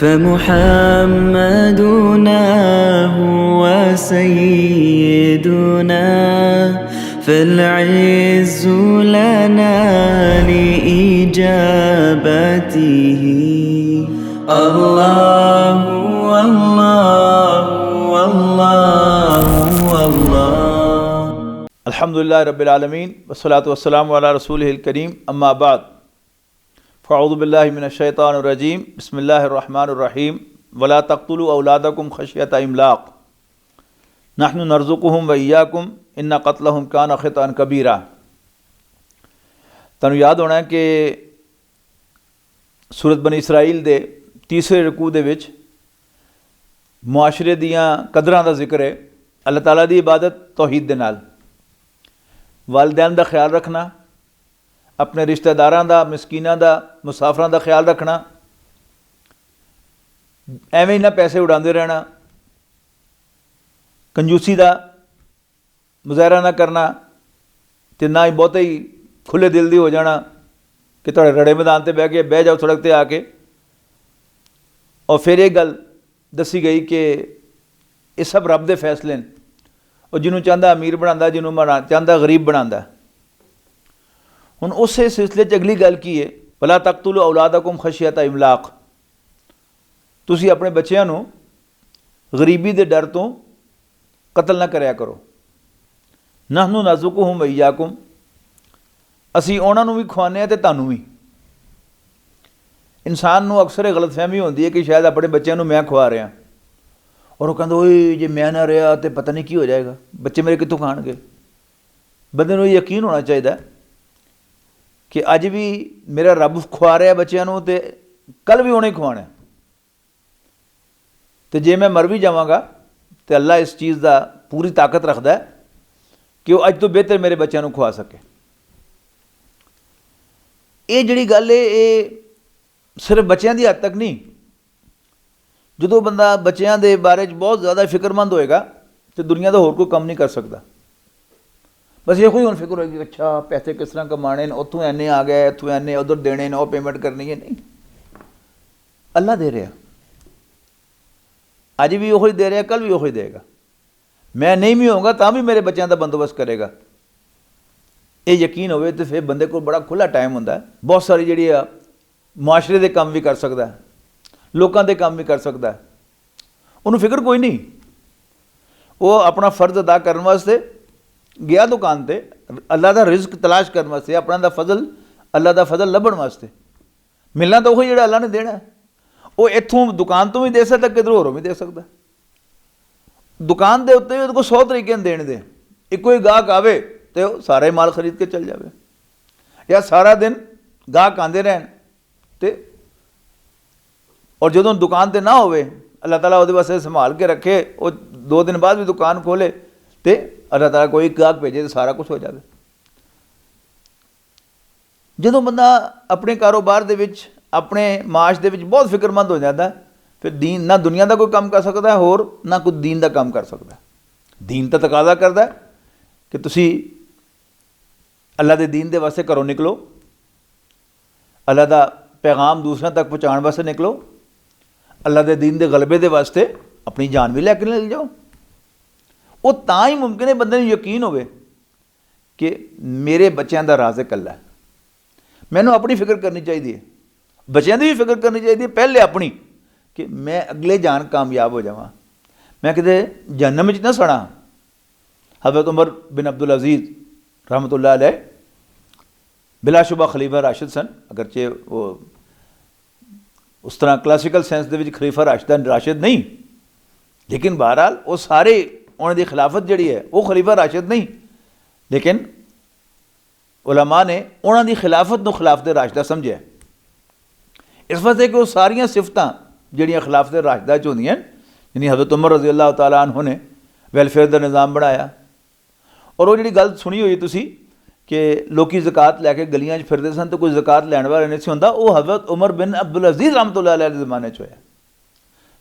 فمحمدنا هو سيدنا فالعز لنا لإجابته الله والله والله والله अल्हम्दुलिल्लाह रब्बिल आलमीन वस्सलातु वस्सलामु अला रसूलिहिल करीम अम्मा बाद फ़अऊज़ु बिल्लाहि मिनश शैतानिर रजीम बिस्मिल्लाहिर रहमानिर रहीम वला तक़्तुलू औलादकुम खशियत इमलाक़ नहनु नरज़ुकुहुम व इय्याकुम इन्ना क़त्लहुम काना ख़िताअन कबीरा। तुहानूं याद होना है कि सूरत बनी इसराइल दे तीसरे रकू दे विच मुआशरे दियां कदरां दा जिक्र है। अल्लाह ताला दी इबादत तौहीद दे नाल, वालिदैन का ख्याल रखना, अपने रिश्तेदारां का, मिसकीनां का, मुसाफरां का ख्याल रखना, एवें ही ना पैसे उड़ाते रहना, कंजूसी का मुजाहरा ना करना, तो ना ही बहुते ही खुले दिल दी हो जाना कि तुहाडे रड़े मैदान से बह जाओ सड़क पर आके। और फिर ये गल दसी गई कि ये सब रब के फैसले हैं। और जिन्होंने चाहता अमीर बनाता, जिन्होंने चाहता गरीब बनाता। हुण उस सिलसिले अगली गल की है, वला तक़्तुलू औलादकुम खशियत इमलाक़, तुसी अपने बच्चों को गरीबी के डर तो कतल ना करया करो। नहनु नरज़ुकुहुम व इय्याकुम, असी उन्होंने भी खुआने तो तुहानूं भी। इंसान को अक्सर गलतफहमी होती है कि शायद अपने बच्चों को मैं खुआ रहा, और वो कहते ओए जे मैं ना रहा तो पता नहीं की हो जाएगा, बच्चे मेरे कितों खाणगे। बंदे को यकीन होना चाहिए कि अज भी मेरा रब खुआ रहा बच्चों को, तो कल भी उन्हें खुआना। तो जे मैं मर भी जावांगा तो अल्लाह इस चीज़ का पूरी ताकत रखता है कि वह अज तो बेहतर मेरे बच्चों को खुआ सके। ये जिहड़ी गल है ये सिर्फ बच्चों की हद तक नहीं, जो बंदा बच्चों के बारे बहुत ज़्यादा फिक्रमंद होएगा तो दुनिया का होर कोई काम नहीं कर सकता। बस ये कोई हम फिक्र होगी अच्छा पैसे किस तरह कमाने, उतों इन्ने आ गए, इतों इन्ने उधर देने, वो पेमेंट करनी है। नहीं, अल्लाह दे रहा, अज भी वही दे रहा, कल भी वही देगा। मैं नहीं भी होऊंगा तो भी मेरे बच्चों का बंदोबस्त करेगा। ये यकीन होवे तो फिर बंदे को बड़ा खुला टाइम होंदा है, बहुत सारी जिहड़ी मुआशरे के काम भी कर सकता है, लोगों के काम भी कर सकता है। उन्होंने फिक्र कोई नहीं, वो अपना फर्ज अदा करने वास्ते गया दुकान पर, अल्लाह का रिज़्क तलाश करने वास्ते, अपना दा फजल, अल्लाह का फजल लभण वास्ते। मिलना तो वही जो अल्लाह ने देना है। वो इत्थों दुकान तो भी दे सकता, किधरों होरों भी दे सकता। दुकान के उत्ते भी 100 तरीके देने दे, एको ही गाहक आवे तो सारा ही माल खरीद के चल जाए, या सारा दिन गाहक आते रहन तो, और जो दुकान पर ना होवे अल्लाह ताला उहदे वास्ते संभाल के रखे, वो 2 दिन बाद भी दुकान खोले तो अल्लाह ताला कोई गाहक भेजे तो सारा कुछ हो जाए। जो बंदा अपने कारोबार दे विच, अपने माश दे विच बहुत फिक्रमंद हो जाता है, फिर दीन ना दुनिया का कोई काम कर सकता है होर ना कोई दीन का काम कर सकता है। दीन तो तकाजा करता है कि तुसी अल्लाह के दीन के वास्ते घरों निकलो, अल्लाह का पैगाम दूसरों तक पहुँचाने वास्ते निकलो, अल्लाह के दीन के गलबे के वास्ते अपनी जान भी लैके ले जाओ। वो तां ही मुमकिन है बंदे को यकीन होवे कि मेरे बच्चों का राज़िक अल्लाह है। मैनू अपनी फिक्र करनी चाहिए, बच्चों की भी फिक्र करनी चाहिए, पहले अपनी, कि मैं अगले जान कामयाब हो जावां, मैं किते जहन्नम विच ना सड़ा। हज़रत उमर बिन अब्दुल अज़ीज़ रहमतुल्लाह अलैह बिलाशुबा खलीफा राशिद सन, अगरचे वो उस तरह क्लासिकल सेंस दे विच खलीफा राशिद नहीं, लेकिन बहरहाल वो सारे उन्होंने खिलाफत जिहड़ी है वो खलीफा राशिद नहीं, लेकिन उलमा ने उन्होंने खिलाफत को खिलाफत राशिदा समझा। इस वास्ते कि वो सारिया सिफतां जिहड़ियां खिलाफत राशिदा च होंदियां, यानी हज़रत उमर रज़ी अल्लाह तआला अन्हु ने वैलफेयर का निज़ाम बनाया। और वो जी गल सुनी हुई तुसी कि लोग ज़कात लैके गलियां फिरते सन तो कोई ज़कात लैण वाला नहीं सी हुंदा, वो हज़रत उमर बिन अब्दुल अज़ीज़ रहमतुल्लाह अलैह के ज़माने होया।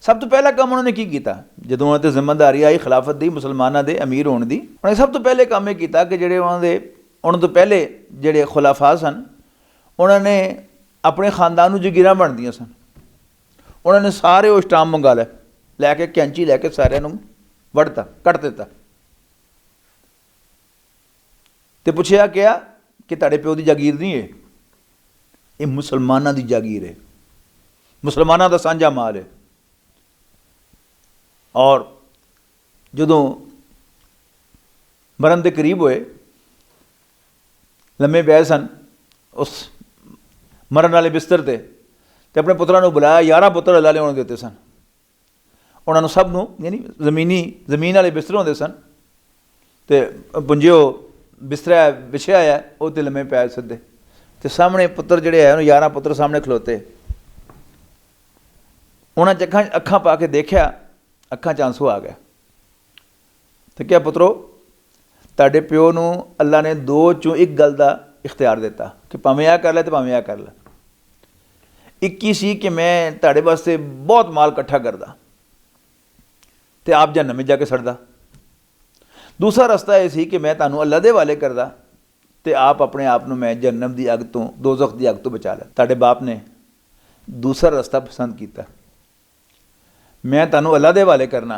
सब तो पहला काम उन्होंने की किया, जो उन्होंने जिम्मेदारी आई खिलाफत की, मुसलमानों के अमीर होने की, उन्हें सब तो पहले काम यह किया कि जोड़े उन्होंने तो पहले जोड़े खुलाफा सन उन्होंने अपने खानदान को जगीरां बन दियां सन। उन्होंने सारे वो स्टाम मंगा लैके कैंची लैके सारे वढ़ता कट दिता तो पूछया क्या कि तुहाडे प्यो की जागीर नहीं है, ये मुसलमानों की जागीर है, मुसलमानों का साझा माल है। और जदों मरण के करीब होए, लम्मे पै सन उस मरण वाले बिस्तर ते अपने पुत्रां नूं बुलाया। 11 पुत्र अल्लाह ने उन्होंने दिते सन। उन्होंने सब नूं यानी जमीन वाले बिस्तर होंदे सन तो पुंजिओ बिस्तरा विछया है वो तो लम्मे पै सीधे तो सामने पुत्र जिहड़े है 11 पुत्र सामने खलोते। उन्होंने अखां पा के देखा, अखां च आंसू आ गया। तो क्या पुत्रो, तुहाडे प्यो नूं अल्लाह ने 2 चों 1 गल का इख्तियार दिता कि भावें आ कर ले तो भावें आ कर ले। एक ही सी कि मैं तुहाडे वास्ते बहुत माल इकट्ठा करदा तो आप जहन्नम में जाके सड़दा। दूसरा रास्ता यह सी कि मैं तुहानूं अल्लाह दे वाले करदा तो आप अपने आप नूं मैं जहन्नम की अग तो दोज़ख की अग तो बचा लै। तुहाडे बाप ने दूसरा रास्ता पसंद किया, मैं तुहानूं अल्लाह दे वाले करना।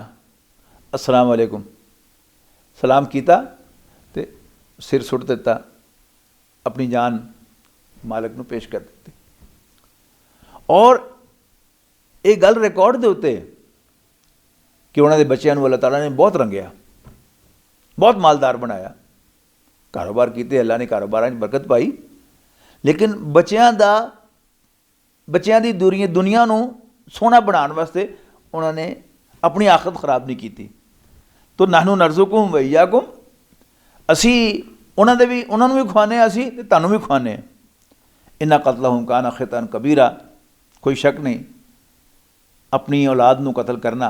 अस्सलाम वालेकुम सलाम किया तो सिर सुट दिता, अपनी जान मालिक नूं पेश कर दी। और ये गल रिकॉर्ड दे उत्ते कि उन्होंने बच्चों को अल्लाह ताला ने बहुत रंगिया, बहुत मालदार बनाया। कारोबार किए, अल्लाह ने कारोबार में बरकत पाई, लेकिन बच्चों की दुनिया को सोहना बनाने वास्ते उन्होंने अपनी आखिरत खराब नहीं की। तो नानू नरजुकुम वैयाकुम, असी उन्होंने भी खुआने, असी तुहानूं भी खुआने। इन्ना कतलहुम कान खितअन कबीरा, कोई शक नहीं अपनी औलाद नूं कतल करना,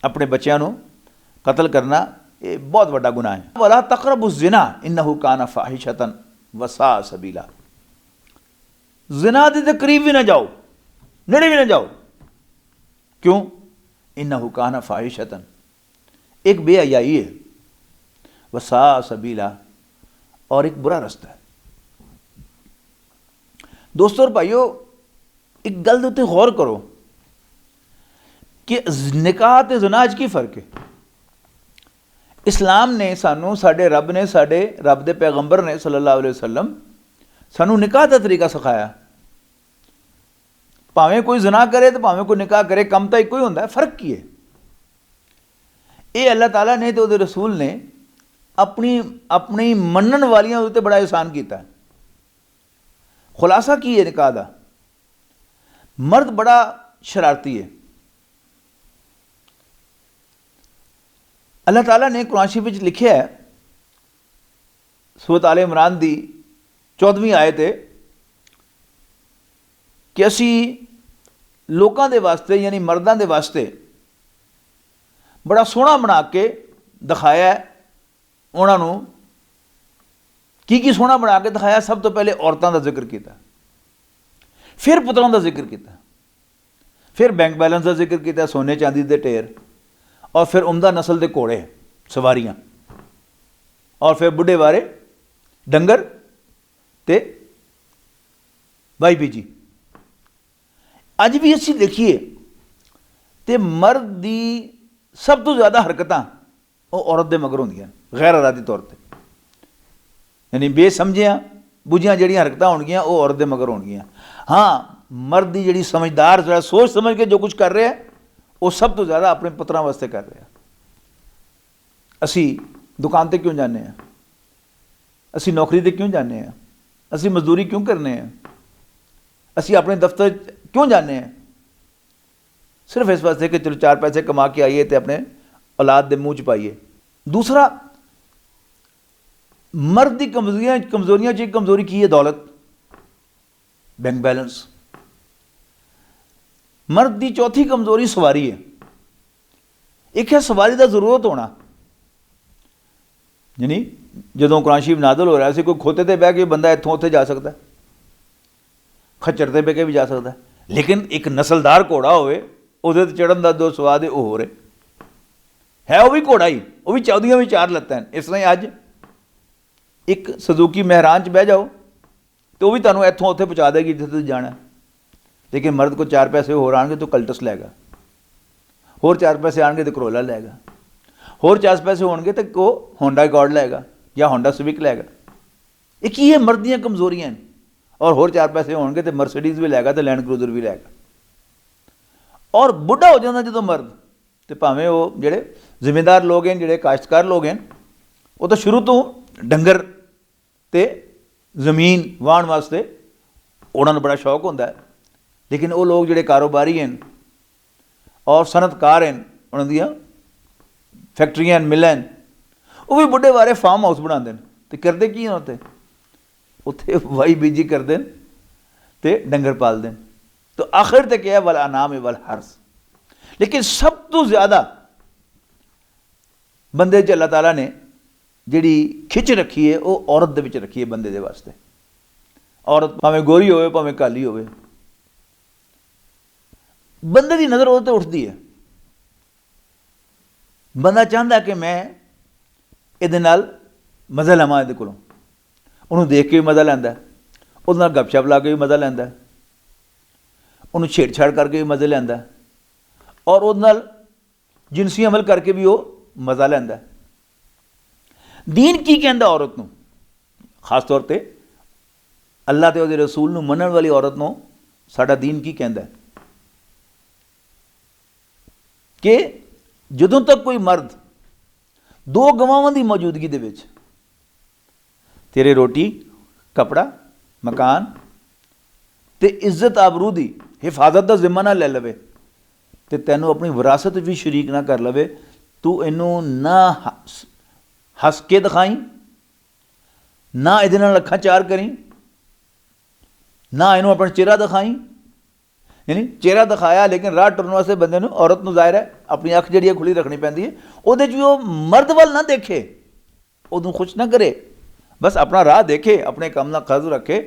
अपने बच्चों को कतल करना ये बहुत बड़ा गुनाह है। वला तक़रबु ज़िना इन्नहु कान फ़ाहिशतन वसा सबीला, ज़िना के करीब भी ना जाओ, नेड़े भी ना जाओ। क्यों? इन्नहु कान फ़ाहिशतन, एक बेहयाई है, वसा सबीला, और एक बुरा रास्ता है। दोस्तों और भाइयों, एक गल दे उत्ते गौर करो कि निकाह ते ज़िना च की फ़र्क है। इस्लाम ने सानू, साडे रब ने, साडे रब दे पैगंबर ने सल्लल्लाहु अलैहि वसल्लम सानू निकाह का तरीका सिखाया। भावें कोई ज़िना करे तो भावें कोई निकाह करे, कम तो एक ही होंदा है, फ़र्क की है? ये अल्लाह ताला ने तो उहदे रसूल ने अपनी मनन वालियां उत्ते बड़ा एहसान किया है। खुलासा की है निकाह दा, मर्द बड़ा शरारती है। अल्लाह ताला ने कुरान शरीफ में लिखा है, सूरत आले इमरान की 14वीं आयत है कि असी लोगों के वास्ते यानी मर्दों के वास्ते बड़ा सोहना बना के दिखाया है। उन्होंने की सोहना बना के दिखाया? सब तो पहले औरतों का जिक्र किया, फिर पुत्रों का जिक्र किया, फिर बैंक बैलेंस का जिक्र किया, सोने चांदी के ढेर, और फिर उमदा नस्ल के घोड़े सवारियां, और फिर बुढ़े बारे डंगर ते वाई बीजी। अज भी असी देखिए तो मर्द की सब तो ज़्यादा हरकतां वो औरत के मगर होंदियां, गैर इरादी तौर पर, यानी बेसमझियां बुझियां जिहड़ियां हरकतां होणगियां वो औरत के मगर होणगियां। हाँ, मर्द की जिहड़ी समझदार जो सोच समझ के जो कुछ कर रहा है वो सब तो ज़्यादा अपने पुत्रां वास्ते कर रहा। असी दुकान पर क्यों जाने हैं, असी नौकरी पर क्यों जाने हैं, असी मजदूरी क्यों करने हैं, असी अपने दफ्तर क्यों जाने हैं? सिर्फ इस वास्ते कि चलो 4 पैसे कमा के आइए तो अपने औलाद के मूँह च पाइए। दूसरा, मर्द की कमजोरियां च कमजोरी की है दौलत, बैंक बैलेंस। मर्द की चौथी कमजोरी सवारी है। एक है सवारी का जरूरत होना, यानी जो कुरान शरीफ नाज़िल हो रहा है, कोई खोते ते बह के बंदा इत्थों उत्थे जा सकता है, खच्चर ते बह के भी जा सकता है, लेकिन एक नस्लदार घोड़ा होवे उहदे ते चढ़न दा जो स्वाद है वो हो रहे है, वो भी घोड़ा ही, वो भी चौदियां भी 4 लत्तां हैं। इस तरह अज एक सुजुकी महरान च बह जाओ तो वह भी तुहानूं इत्थों उत्थे पहुँचा देगी जिथे तुसीं जाना। लेकिन मर्द को 4 पैसे होर आएंगे तो कल्टस लैगा, होर 4 पैसे आएंगे तो करोला लैगा, होर 4 पैसे होंगे तो वो होंडा अकॉर्ड लैगा या होंडा सिविक लैगा। ये की है मर्द दी कमजोरियां हैं। और होर 4 पैसे होंगे तो मर्सिडीज़ भी लैगा तो लैंड क्रूजर भी लैगा। और बुढ़ा हो जाता जो मर्द तो भावें वो जोड़े जिम्मेदार लोग हैं, जोड़े काश्तकार लोग हैं, वो तो शुरू तो डंगर तो जमीन वाहन वास्ते उन्होंने बड़ा शौक होता है। लेकिन वो लोग जोड़े कारोबारी हैं और सनतकार हैं, उन्होंने फैक्ट्रियां मिलां, वो भी बुढ़े बारे फार्म हाउस बनाते हैं तो करते की उत्थे उत्थे वाई बीजी करते हैं तो डंगर पालते हैं। तो आखिर तक क्या है वल अनाम वल हर्स। लेकिन सब तो ज़्यादा बंदे च अल्लाह ताला ने जिहड़ी खिच रखी है वो औरत दे विच रखी है बंदे दे वास्ते। औरत भावें गोरी होवे भावें काली होवे, बंदे की नज़र उहदे ते उठदी है। बंदा चाहता कि मैं इहदे नाल मज़ा लवां, इहदे कोलों उहनूं देख के भी मज़ा लैंदा, उहदे नाल गपशप ला के भी मज़ा लैंदा, उन्होंने छेड़छाड़ करके भी मज़े लैंदा और उहदे नाल जिनसी अमल करके भी वो मज़ा लैंदा। दीन की कहंदा औरत नूं, खास तौर पर अल्लाह ते उहदे रसूल नूं मनण वाली औरत नूं साडा दीन की कहंदा है कि जदों तक कोई मर्द 2 गवाहां दी मौजूदगी दे विच तेरे रोटी कपड़ा मकान ते इज्जत आबरू दी हिफाजत का जिम्मा ना ले लवे तो तैनूं अपनी विरासत भी शरीक ना कर लवे, तू इनू ना हस के दिखाई, ना इहदे नाल अखां चार करी, ना इनू अपना चेहरा दिखाई। यानी चेहरा दिखाया लेकिन राह टुरन वास्ते बंदे नूं औरत नूं ज़ाहिर है अपनी अख जिहड़ी खुली रखनी पैंदी है, उहदे च भी वो मर्द वल ना देखे, उहनूं खुश ना करे, बस अपना राह देखे, अपने काम नाल खज़ रखे,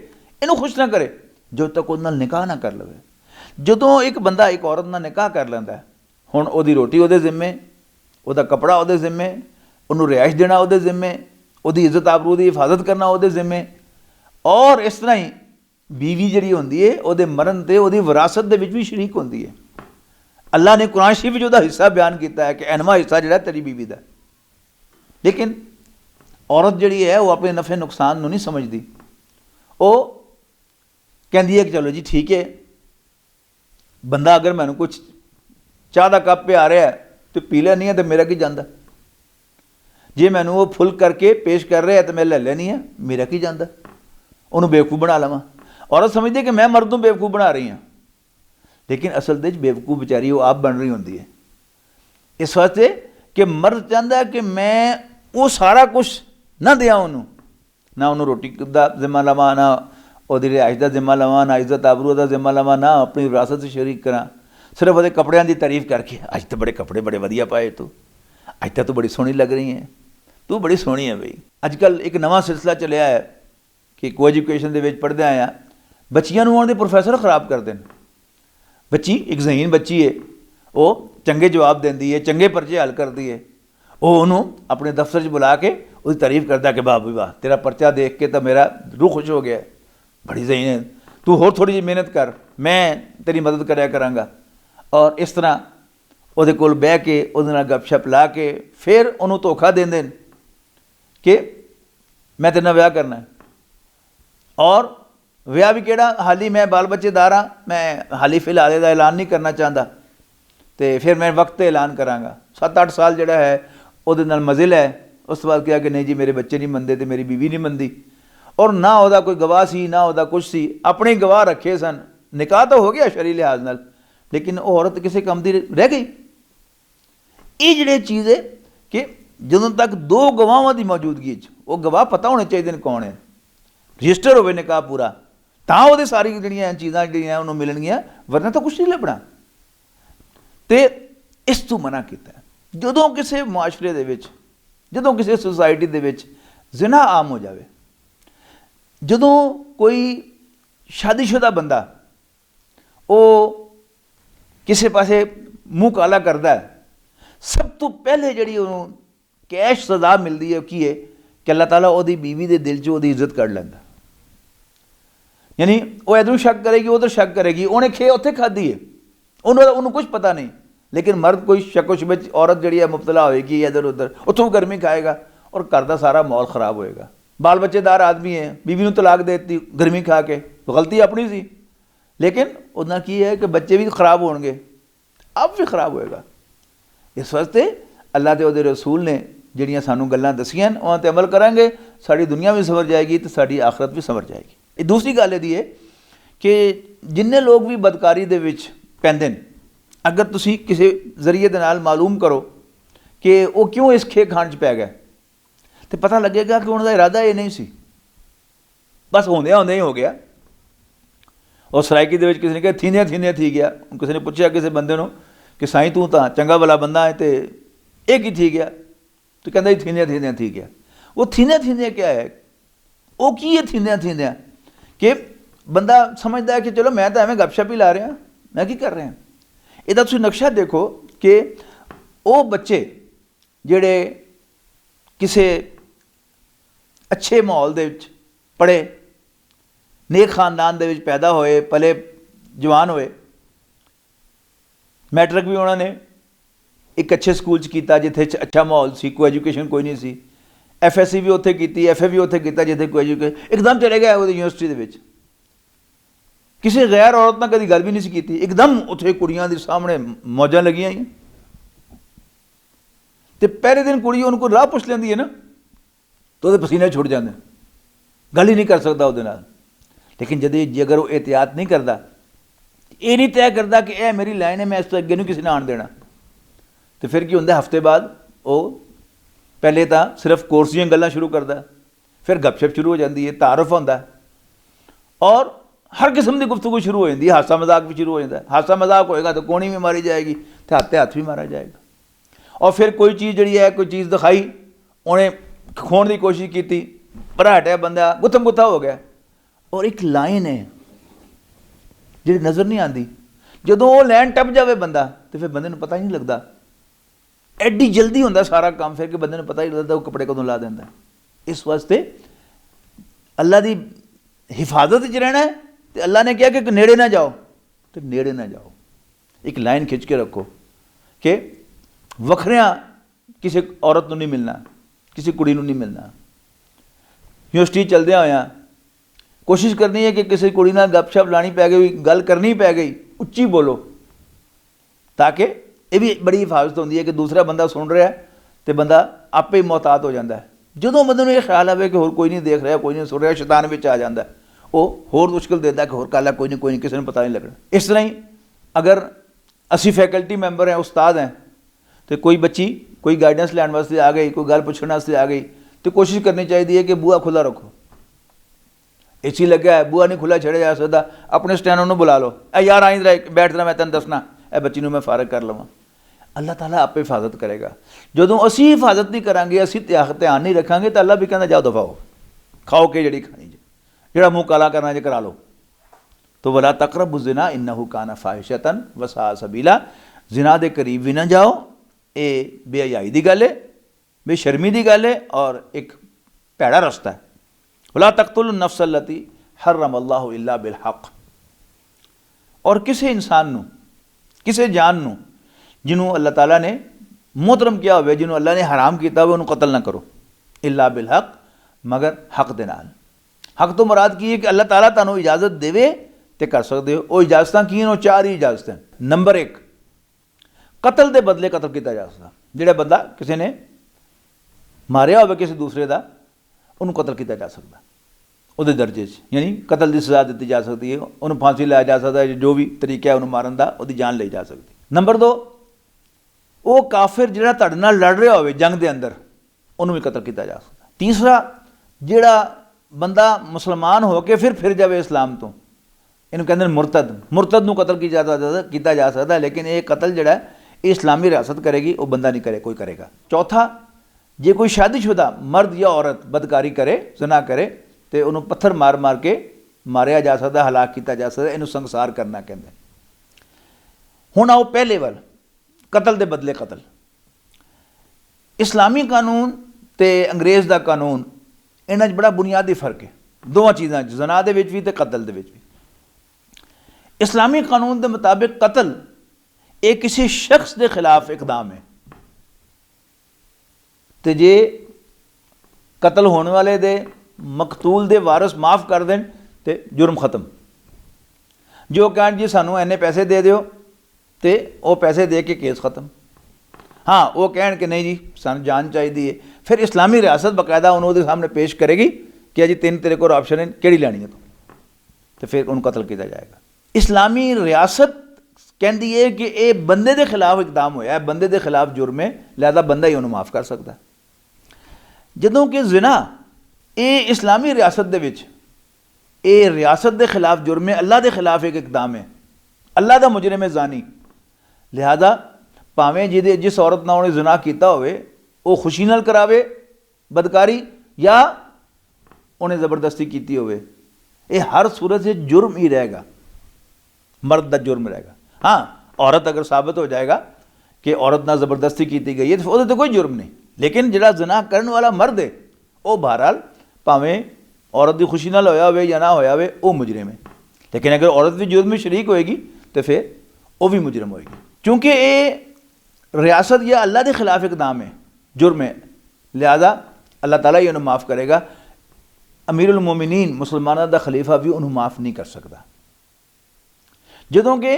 इनू खुश ना करे जो तक उहदे नाल निकाह ना कर लवे। जदों एक बंदा एक औरत नाल निकाह कर लैंदा है, हुण उहदी रोटी उहदे जिम्मे, उहदा कपड़ा उहदे जिम्मे, उहनूं रिहाइश देना उहदे जिम्मे, उहदी इज्जत आबरू दी हिफाजत करना उहदे जिम्मे, और इस तरह ही बीवी जिहड़ी हुंदी है उहदे मरण ते उहदी विरासत दे विच भी शरीक हुंदी है। अल्लाह ने कुरान शरीफ विच उहदा हिस्सा बयान कीता है कि एनवा हिस्सा जिहड़ा तेरी बीवी दा। लेकिन औरत जिहड़ी है वो अपने नफे नुकसान नूं नहीं समझदी, वो कहंदी है कि चलो जी ठीक है, बंदा अगर मैनूं कुछ चाह दा कप पिया रहा है तो पी लैनी है तो मेरा की जांदा, जे मैनूं वो फुल करके पेश कर रहा है तो मैं ले लैनी है, मेरा की जांदा, उन्होंने बेवकूफ़ बना लवां। औरत समझदी है कि मैं मर्द नूं बेवकूफ़ बना रही हाँ, लेकिन असल दे बेवकूफ़ बेचारी वो आप बन रही होंदी है। इस वास्ते कि मर्द चाहता है कि मैं वो सारा कुछ ना दिया उन्होंने, ना उन्होंने रोटी का जिम्मा लवां, ना ਉਹਦੀ ਰਿਹਾਇਸ਼ ਦਾ ਜ਼ਿੰਮਾ ਲਵਾਂ, ਨਾ ਇੱਜ਼ਤ ਆਬਰੂ ਦਾ ਜ਼ਿੰਮਾ ਲਵਾਂ, ਨਾ ਆਪਣੀ ਵਿਰਾਸਤ 'ਚ ਸ਼ਰੀਕ ਕਰਾਂ, ਸਿਰਫ ਉਹਦੇ ਕੱਪੜਿਆਂ ਦੀ ਤਾਰੀਫ ਕਰਕੇ ਅੱਜ ਤਾਂ ਬੜੇ ਕੱਪੜੇ ਬੜੇ ਵਧੀਆ ਪਾਏ ਤੂੰ, ਅੱਜ ਤਾਂ ਤੂੰ ਬੜੀ ਸੋਹਣੀ ਲੱਗ ਰਹੀ ਹੈ, ਤੂੰ ਬੜੀ ਸੋਹਣੀ ਹੈ ਬਈ। ਅੱਜ ਕੱਲ੍ਹ ਇੱਕ ਨਵਾਂ ਸਿਲਸਿਲਾ ਚੱਲਿਆ ਹੈ ਕਿ ਕੋ ਐਜੂਕੇਸ਼ਨ ਦੇ ਵਿੱਚ ਪੜ੍ਹਦੇ ਆਏ ਆ, ਬੱਚੀਆਂ ਨੂੰ ਉਹਨਾਂ ਦੇ ਪ੍ਰੋਫੈਸਰ ਖਰਾਬ ਕਰਦੇ ਨੇ। ਬੱਚੀ ਇੱਕ ਜ਼ਹੀਨ ਬੱਚੀ ਹੈ, ਉਹ ਚੰਗੇ ਜਵਾਬ ਦਿੰਦੀ ਹੈ, ਚੰਗੇ ਪਰਚੇ ਹੱਲ ਕਰਦੀ ਹੈ, ਉਹ ਉਹਨੂੰ ਆਪਣੇ ਦਫ਼ਤਰ 'ਚ ਬੁਲਾ ਕੇ ਉਹਦੀ ਤਾਰੀਫ ਕਰਦਾ ਕਿ ਵਾਹ ਬਈ ਵਾਹ, ਤੇਰਾ ਪਰਚਾ ਦੇਖ ਕੇ ਤਾਂ ਮੇਰਾ ਰੂਹ ਖੁਸ਼ ਹੋ ਗਿਆ, बड़ी सही है, तू होर थोड़ी जी मेहनत कर, मैं तेरी मदद कराया करांगा। और इस तरह ਉਹਦੇ ਕੋਲ ਬਹਿ ਕੇ ਉਹਦੇ ਨਾਲ ਗੱਪਸ਼ਪ ਲਾ ਕੇ ਫਿਰ ਉਹਨੂੰ ਧੋਖਾ ਦਿੰਦੇ ਨੇ ਕਿ ਮੈਂ ਤੇਰੇ ਨਾਲ ਵਿਆਹ ਕਰਨਾ ਹੈ। ਔਰ ਵਿਆਹ ਵੀ ਕਿਹੜਾ, ਹਾਲੀ ਮੈਂ ਬਾਲ ਬੱਚੇਦਾਰ ਹਾਂ, ਮੈਂ ਹਾਲੀ ਫਿਲਹਾਲ ਇਹਦਾ ਐਲਾਨ ਨਹੀਂ ਕਰਨਾ ਚਾਹੁੰਦਾ, ਅਤੇ ਫਿਰ ਮੈਂ ਵਕਤ 'ਤੇ ਐਲਾਨ ਕਰਾਂਗਾ। 7-8 ਸਾਲ ਜਿਹੜਾ ਹੈ ਉਹਦੇ ਨਾਲ ਮਜ਼ੇ ਲੈ, ਉਸ ਤੋਂ ਬਾਅਦ ਕਿਹਾ ਕਿ ਨਹੀਂ ਜੀ ਮੇਰੇ ਬੱਚੇ ਨਹੀਂ ਮੰਨਦੇ ਅਤੇ ਮੇਰੀ ਬੀਵੀ ਨਹੀਂ ਮੰਨਦੀ। और ना ਉਹਦਾ कोई गवाह सी, ना ਉਹਦਾ कुछ सी, अपने गवाह रखे सन, निकाह तो हो गया शरी लिहाज नाल, लेकिन वो औरत किसी काम की रह गई। ये जिहड़ी चीज़ है कि ਜਦੋਂ तक 2 गवाहां की मौजूदगी वो गवाह पता होने चाहिए ने कौन है, रजिस्टर होवे निकाह पूरा, तां ਉਹਦੇ सारी ਜਿਹੜੀਆਂ चीज़ां ਜਿਹੜੀਆਂ ਉਹਨੂੰ ਮਿਲਣਗੀਆਂ, वरना तो कुछ नहीं ਲੱਭਣਾ। ਤੇ ਇਸ ਤੋਂ ਮਨਾ ਕੀਤਾ। ਜਦੋਂ ਕਿਸੇ ਮੁਆਸ਼ਰੇ ਦੇ ਵਿੱਚ, ਜਦੋਂ ਕਿਸੇ ਸੁਸਾਇਟੀ ਦੇ ਵਿੱਚ ਜ਼ਿਨਾ ਆਮ ਹੋ ਜਾਵੇ, ਜਦੋਂ ਕੋਈ ਸ਼ਾਦੀशुदा ਬੰਦਾ ਉਹ ਕਿਸੇ ਪਾਸੇ ਮੂੰਹ ਕਾਲਾ ਕਰਦਾ ਹੈ, ਸਭ ਤੋਂ ਪਹਿਲੇ ਜਿਹੜੀ ਉਹਨੂੰ ਕੈਸ਼ ਸਜ਼ਾ ਮਿਲਦੀ ਹੈ ਕੀ ਹੈ ਕਿ ਅੱਲਾਹ ਤਾਲਾ ਉਹਦੀ ਬੀਵੀ ਦੇ ਦਿਲ 'ਚ ਉਹਦੀ ਇੱਜ਼ਤ ਕੱਢ ਲੈਂਦਾ। यानी वो इधरों शक करेगी उधर शक करेगी, उन्हें खे उत्थे खाधी है, उन्होंने कुछ पता नहीं, लेकिन मर्द कोई शको शुबे औरत जी है मुबतला होएगी इधर उधर, उतों गर्मी खाएगा और घर का सारा माहौल खराब होएगा। बाल बच्चेदार आदमी है, बीवी ने तलाक देती गर्मी खा के, तो गलती अपनी सी, लेकिन उन्हें की है कि बच्चे भी खराब होंगे, आप भी खराब होएगा। इस वास्ते अल्लाह ते उहदे रसूल ने ਜਿਹੜੀਆਂ ਸਾਨੂੰ ਗੱਲਾਂ ਦਸੀਆਂ ਉਹਨਾਂ ਤੇ ਅਮਲ ਕਰਾਂਗੇ, ਸਾਡੀ ਦੁਨੀਆ ਵੀ ਸੰਵਰ ਜਾਏਗੀ ਤੇ ਸਾਡੀ ਆਖਰਤ ਵੀ ਸੰਵਰ ਜਾਏਗੀ। ਇਹ ਦੂਸਰੀ ਗੱਲ ਇਹਦੀ ਹੈ ਕਿ ਜਿੰਨੇ ਲੋਕ ਵੀ ਬਦਕਾਰੀ ਦੇ ਵਿੱਚ ਪੈਂਦੇ ਨੇ, ਅਗਰ ਤੁਸੀਂ ਕਿਸੇ ਜ਼ਰੀਏ ਦੇ ਨਾਲ ਮਾਲੂਮ ਕਰੋ ਕਿ ਉਹ ਕਿਉਂ ਇਸ ਖੇ ਖਾਣ 'ਚ ਪੈ ਗਿਆ, ਤੇ ਪਤਾ ਲੱਗੇਗਾ ਕਿ ਉਹਨਾਂ ਦਾ ਇਰਾਦਾ ਇਹ ਨਹੀਂ ਸੀ, ਬਸ ਹੁੰਦਿਆਂ ਹੁੰਦਿਆਂ ਹੀ ਹੋ ਗਿਆ। ਉਹ ਸਰਾਇਕੀ ਦੇ ਵਿੱਚ ਕਿਸੇ ਨੇ ਕਿਹਾ ਥੀਂਦਿਆਂ ਥੀਂਦਿਆਂ ਥੀ ਗਿਆ, ਕਿਸੇ ਨੇ ਪੁੱਛਿਆ ਕਿਸੇ ਬੰਦੇ ਨੂੰ ਕਿ ਸਾਈਂ ਤੂੰ ਤਾਂ ਚੰਗਾ ਭਲਾ ਬੰਦਾ ਹੈ ਤੇ ਇਹ ਕੀ ਥੀ ਗਿਆ, तो कहता ही थींदियाँ थींदियाँ थी गया। वो थींदियाँ थींदियाँ क्या है, वो की है थींदियाँ थींदियाँ कि बंदा समझता है कि चलो मैं तो एवं गपशप ही ला रहा, मैं की कर रहे हैं। ਇਹਦਾ ਤੁਸੀਂ ਨਕਸ਼ਾ ਦੇਖੋ ਕਿ ਉਹ ਬੱਚੇ ਜਿਹੜੇ ਕਿਸੇ ਅੱਛੇ ਮਾਹੌਲ ਦੇ ਵਿੱਚ ਪੜ੍ਹੇ, ਨੇਕ ਖਾਨਦਾਨ ਦੇ ਵਿੱਚ ਪੈਦਾ ਹੋਏ, ਪਲੇ ਜਵਾਨ ਹੋਏ, ਮੈਟ੍ਰਿਕ ਵੀ ਉਹਨਾਂ ਨੇ एक अच्छे स्कूल किया जिथे अच्छा माहौल सी, कोई एजुकेशन कोई नहीं सी, FSC भी उत्थे की, FA भी उत्थे किया जिथे कोई एजुकेशन, एकदम चले गए वो यूनिवर्सिटी के, किसी गैर औरत ने कभी गल भी नहीं की, एकदम उत्थे कुड़ियां दे सामने मौजा लगियां ही, तो पहले दिन कुड़ी उनको राह पुछ लेंदी है ना, तो वो पसीने छुट जाते, गल ही नहीं कर सकता वो, लेकिन जब अगर वो एहतियात नहीं करता, ये नहीं तय करता कि यह मेरी लाइन है, मैं इस तो अगे नहीं किसी ने आन देना, तो फिर की होंदा हफ्ते बाद वो पहले तो सिर्फ कोर्स दी गल्लां शुरू करता, फिर गपशप शुरू हो जाती है, तारफ होंदा और हर किस्म की गुफ्तगू शुरू हो जाती है, हासा मजाक भी शुरू हो जाता है। हासा मजाक होएगा तो कोणी भी मारी जाएगी, तो हाथ भी मारा जाएगा, और फिर कोई चीज़ जी है, कोई चीज़ दिखाई, उन्हें खोण की कोशिश की, पर हटिया बंदा गुत्थम गुत्था हो गया, और एक लाइन है जी नज़र नहीं आती, जदों वो लाइन टप जाए बंदा तो फिर बंदे नूं पता ही नहीं लगता, एड्डी जल्दी होंदा सारा काम, फिर कि बंदे नूं पता ही लगता वो कपड़े कदों ला देंदा। इस वास्ते अल्लाह की हिफाजत च रहना है, तो अल्लाह ने कहा कि नेड़े ना जाओ, तो नेड़े ना जाओ, एक लाइन खिंच के रखो कि वखरियां किसी औरत नूं नहीं मिलना, किसी कुड़ी नूं नहीं मिलना। यूनिवर्सिटी चलदियां होया कोशिश करनी है कि किसी कुड़ी नाल गपशप लानी पै गई, गल करनी पै गई, उच्ची बोलो, ताकि ये भी बड़ी हिफाजत होती है कि दूसरा बंदा सुन रहा है तो बंदा आपे ही मोहतात हो जाता है। जो बंदे को यह ख्याल आए कि होर कोई नहीं देख रहा, कोई नहीं सुन रहा, शैतान में आ जाता है, वो होर मुश्किल देता है कि होर कल है कोई नहीं किसी ने पता नहीं लगना। इस तरह ही अगर असी फैकल्टी मैंबर हैं, उस्ताद हैं, तो कोई बच्ची कोई गाइडेंस लैन वास्ते आ गई, कोई गल पूछने वास्ते आ गई, तो कोशिश करनी चाहिए कि बूहा खुला रखो, AC लग्या है, बूहा नहीं खुला छड़िया जा सकता, अपने स्टैनो नूं बुला लो, ए यार आई जरा बैठ जरा मैं तेन दसना, ए बच्ची नूं मैं फारग कर लवां। अल्लाह ताला आपे हिफाजत करेगा। जदों असी हिफाजत नहीं करांगे, असी ध्यान नहीं रखांगे, तो अल्लाह भी कहता जाओ दफा हो, खाओ के जड़ी खानी जे, जड़ा मुँह काला करना जे करा लो। तो वला तकरबु ज़िना इन्नहु काना फाहिशतन व सा सबीला, जिना दे करीब भी ना जाओ, ये बेहयाई की गल है, बेशर्मी की गल है, और एक भैड़ा रस्ता है। वला तक़तुलु नफ्स अल्लती हर्रमल्लाहु इल्ला बिल हक़, और किसी इंसान नूं, किसी जान नूं जिन्हों अल्लाह ताला ने मोहतरम किया हुआ, जिन्हों अल्लाह ने हराम किया हुआ, उन्होंने कत्ल ना करो, इल्ला बिल हक़, मगर हक दे नाल। हक तो मुराद की है कि अल्लाह ताला तुहानूं इजाजत देवे तो कर सकते हो। वो इजाजत की हैं, 4 ही इजाजत हैं। नंबर 1, कतल के बदले कतल किया जा सकता, जिहड़ा बंदा किसी ने मारिया हो किसी दूसरे का, उन्होंने कतल किया जा सकता उहदे दर्जे, यानी कतल की सज़ा दी जा सकती है, उन्होंने फांसी लाया जा सकता है, जो भी तरीका है उन्होंने मारन का, उसकी जान ली जा सकती। नंबर 2, वो काफिर जिहड़ा तुहाडे नाल लड़ रहा हो जंग के अंदर, उन्होंने भी कतल किया जा सकता। तीसरा, जिहड़ा बंदा मुसलमान होकर फिर जाए इस्लाम तो, इन्हूं कहंदे मुरतद, मुरतद नूं कतल किया जा सकता है, लेकिन ये कतल जिहड़ा ये इस्लामी रियासत करेगी, वो बंदा नहीं करे, कोई करेगा। चौथा, जे कोई शादीशुदा मर्द या औरत बदकारी करे, ज़ना करे, तो उन्होंने पत्थर मार मार के मारिया जा सकता, हलाक किया जा सकता, इन्हूं संसार करना कहते। हुण आओ पहले वाल, कतल के बदले कतल। इस्लामी कानून तो अंग्रेज़ का कानून, इन्हां 'च बड़ा बुनियादी फर्क है। दोवां चीज़ां जना दे विच भी ते कतल दे विच भी। इस्लामी कानून के मुताबिक कतल ये किसी शख्स के खिलाफ इकदाम है, तो जे कतल होने वाले दे मकतूल दे वारस माफ़ कर दें तो जुर्म खत्म। जो कह जी सानू इन्ने पैसे दे दिओ तो वह पैसे दे के केस खत्म। हाँ वो कह कि नहीं जी सानू जान चाहिए है, फिर इस्लामी रियासत बाकायदा उन्होंने सामने पेश करेगी कि अजी तीन तेरे को ऑप्शन है कि लैनी है तो फिर उन्होंने कतल किया जाएगा। इस्लामी रियासत कहती है कि ये बंदे के खिलाफ इकदाम होया, बंदे के खिलाफ जुर्म है, लिहाजा बंदा ही उन्होंने माफ़ कर सकता। जदों कि जिना ये इस्लामी रियासत दे विच ये रियासत के खिलाफ जुर्म है, अल्लाह के खिलाफ एक इकदाम है, अल्लाह का मुजरिम है जानी। लिहाजा भावें जिस औरत नाल उन्हें जिना किया होवे वो खुशी नाल करावे बदकारी या उन्हें ज़बरदस्ती की होवे, ये हर सूरत से जुर्म ही रहेगा, मर्द का जुर्म रहेगा। हाँ औरत अगर साबित हो जाएगा कि औरत ना ज़बरदस्ती की गई है तो वो तो कोई जुर्म नहीं, लेकिन जिहड़ा ज़िना करने वाला मर्द है वो बहरहाल भावें औरत की खुशी नाल होया होवे या ना होया होवे वो मुजरिम है। लेकिन अगर औरत भी जुर्म में शरीक होएगी तो फिर वो भी मुजरिम होएगी, क्योंकि ये रियासत या अल्लाह के खिलाफ इकदाम है, जुर्म है, लिहाजा अल्लाह ताला ही उन्हें माफ़ करेगा। अमीरुल मोमिनीन मुसलमानों का खलीफा भी उन्हें माफ़ नहीं कर सकता। जदों कि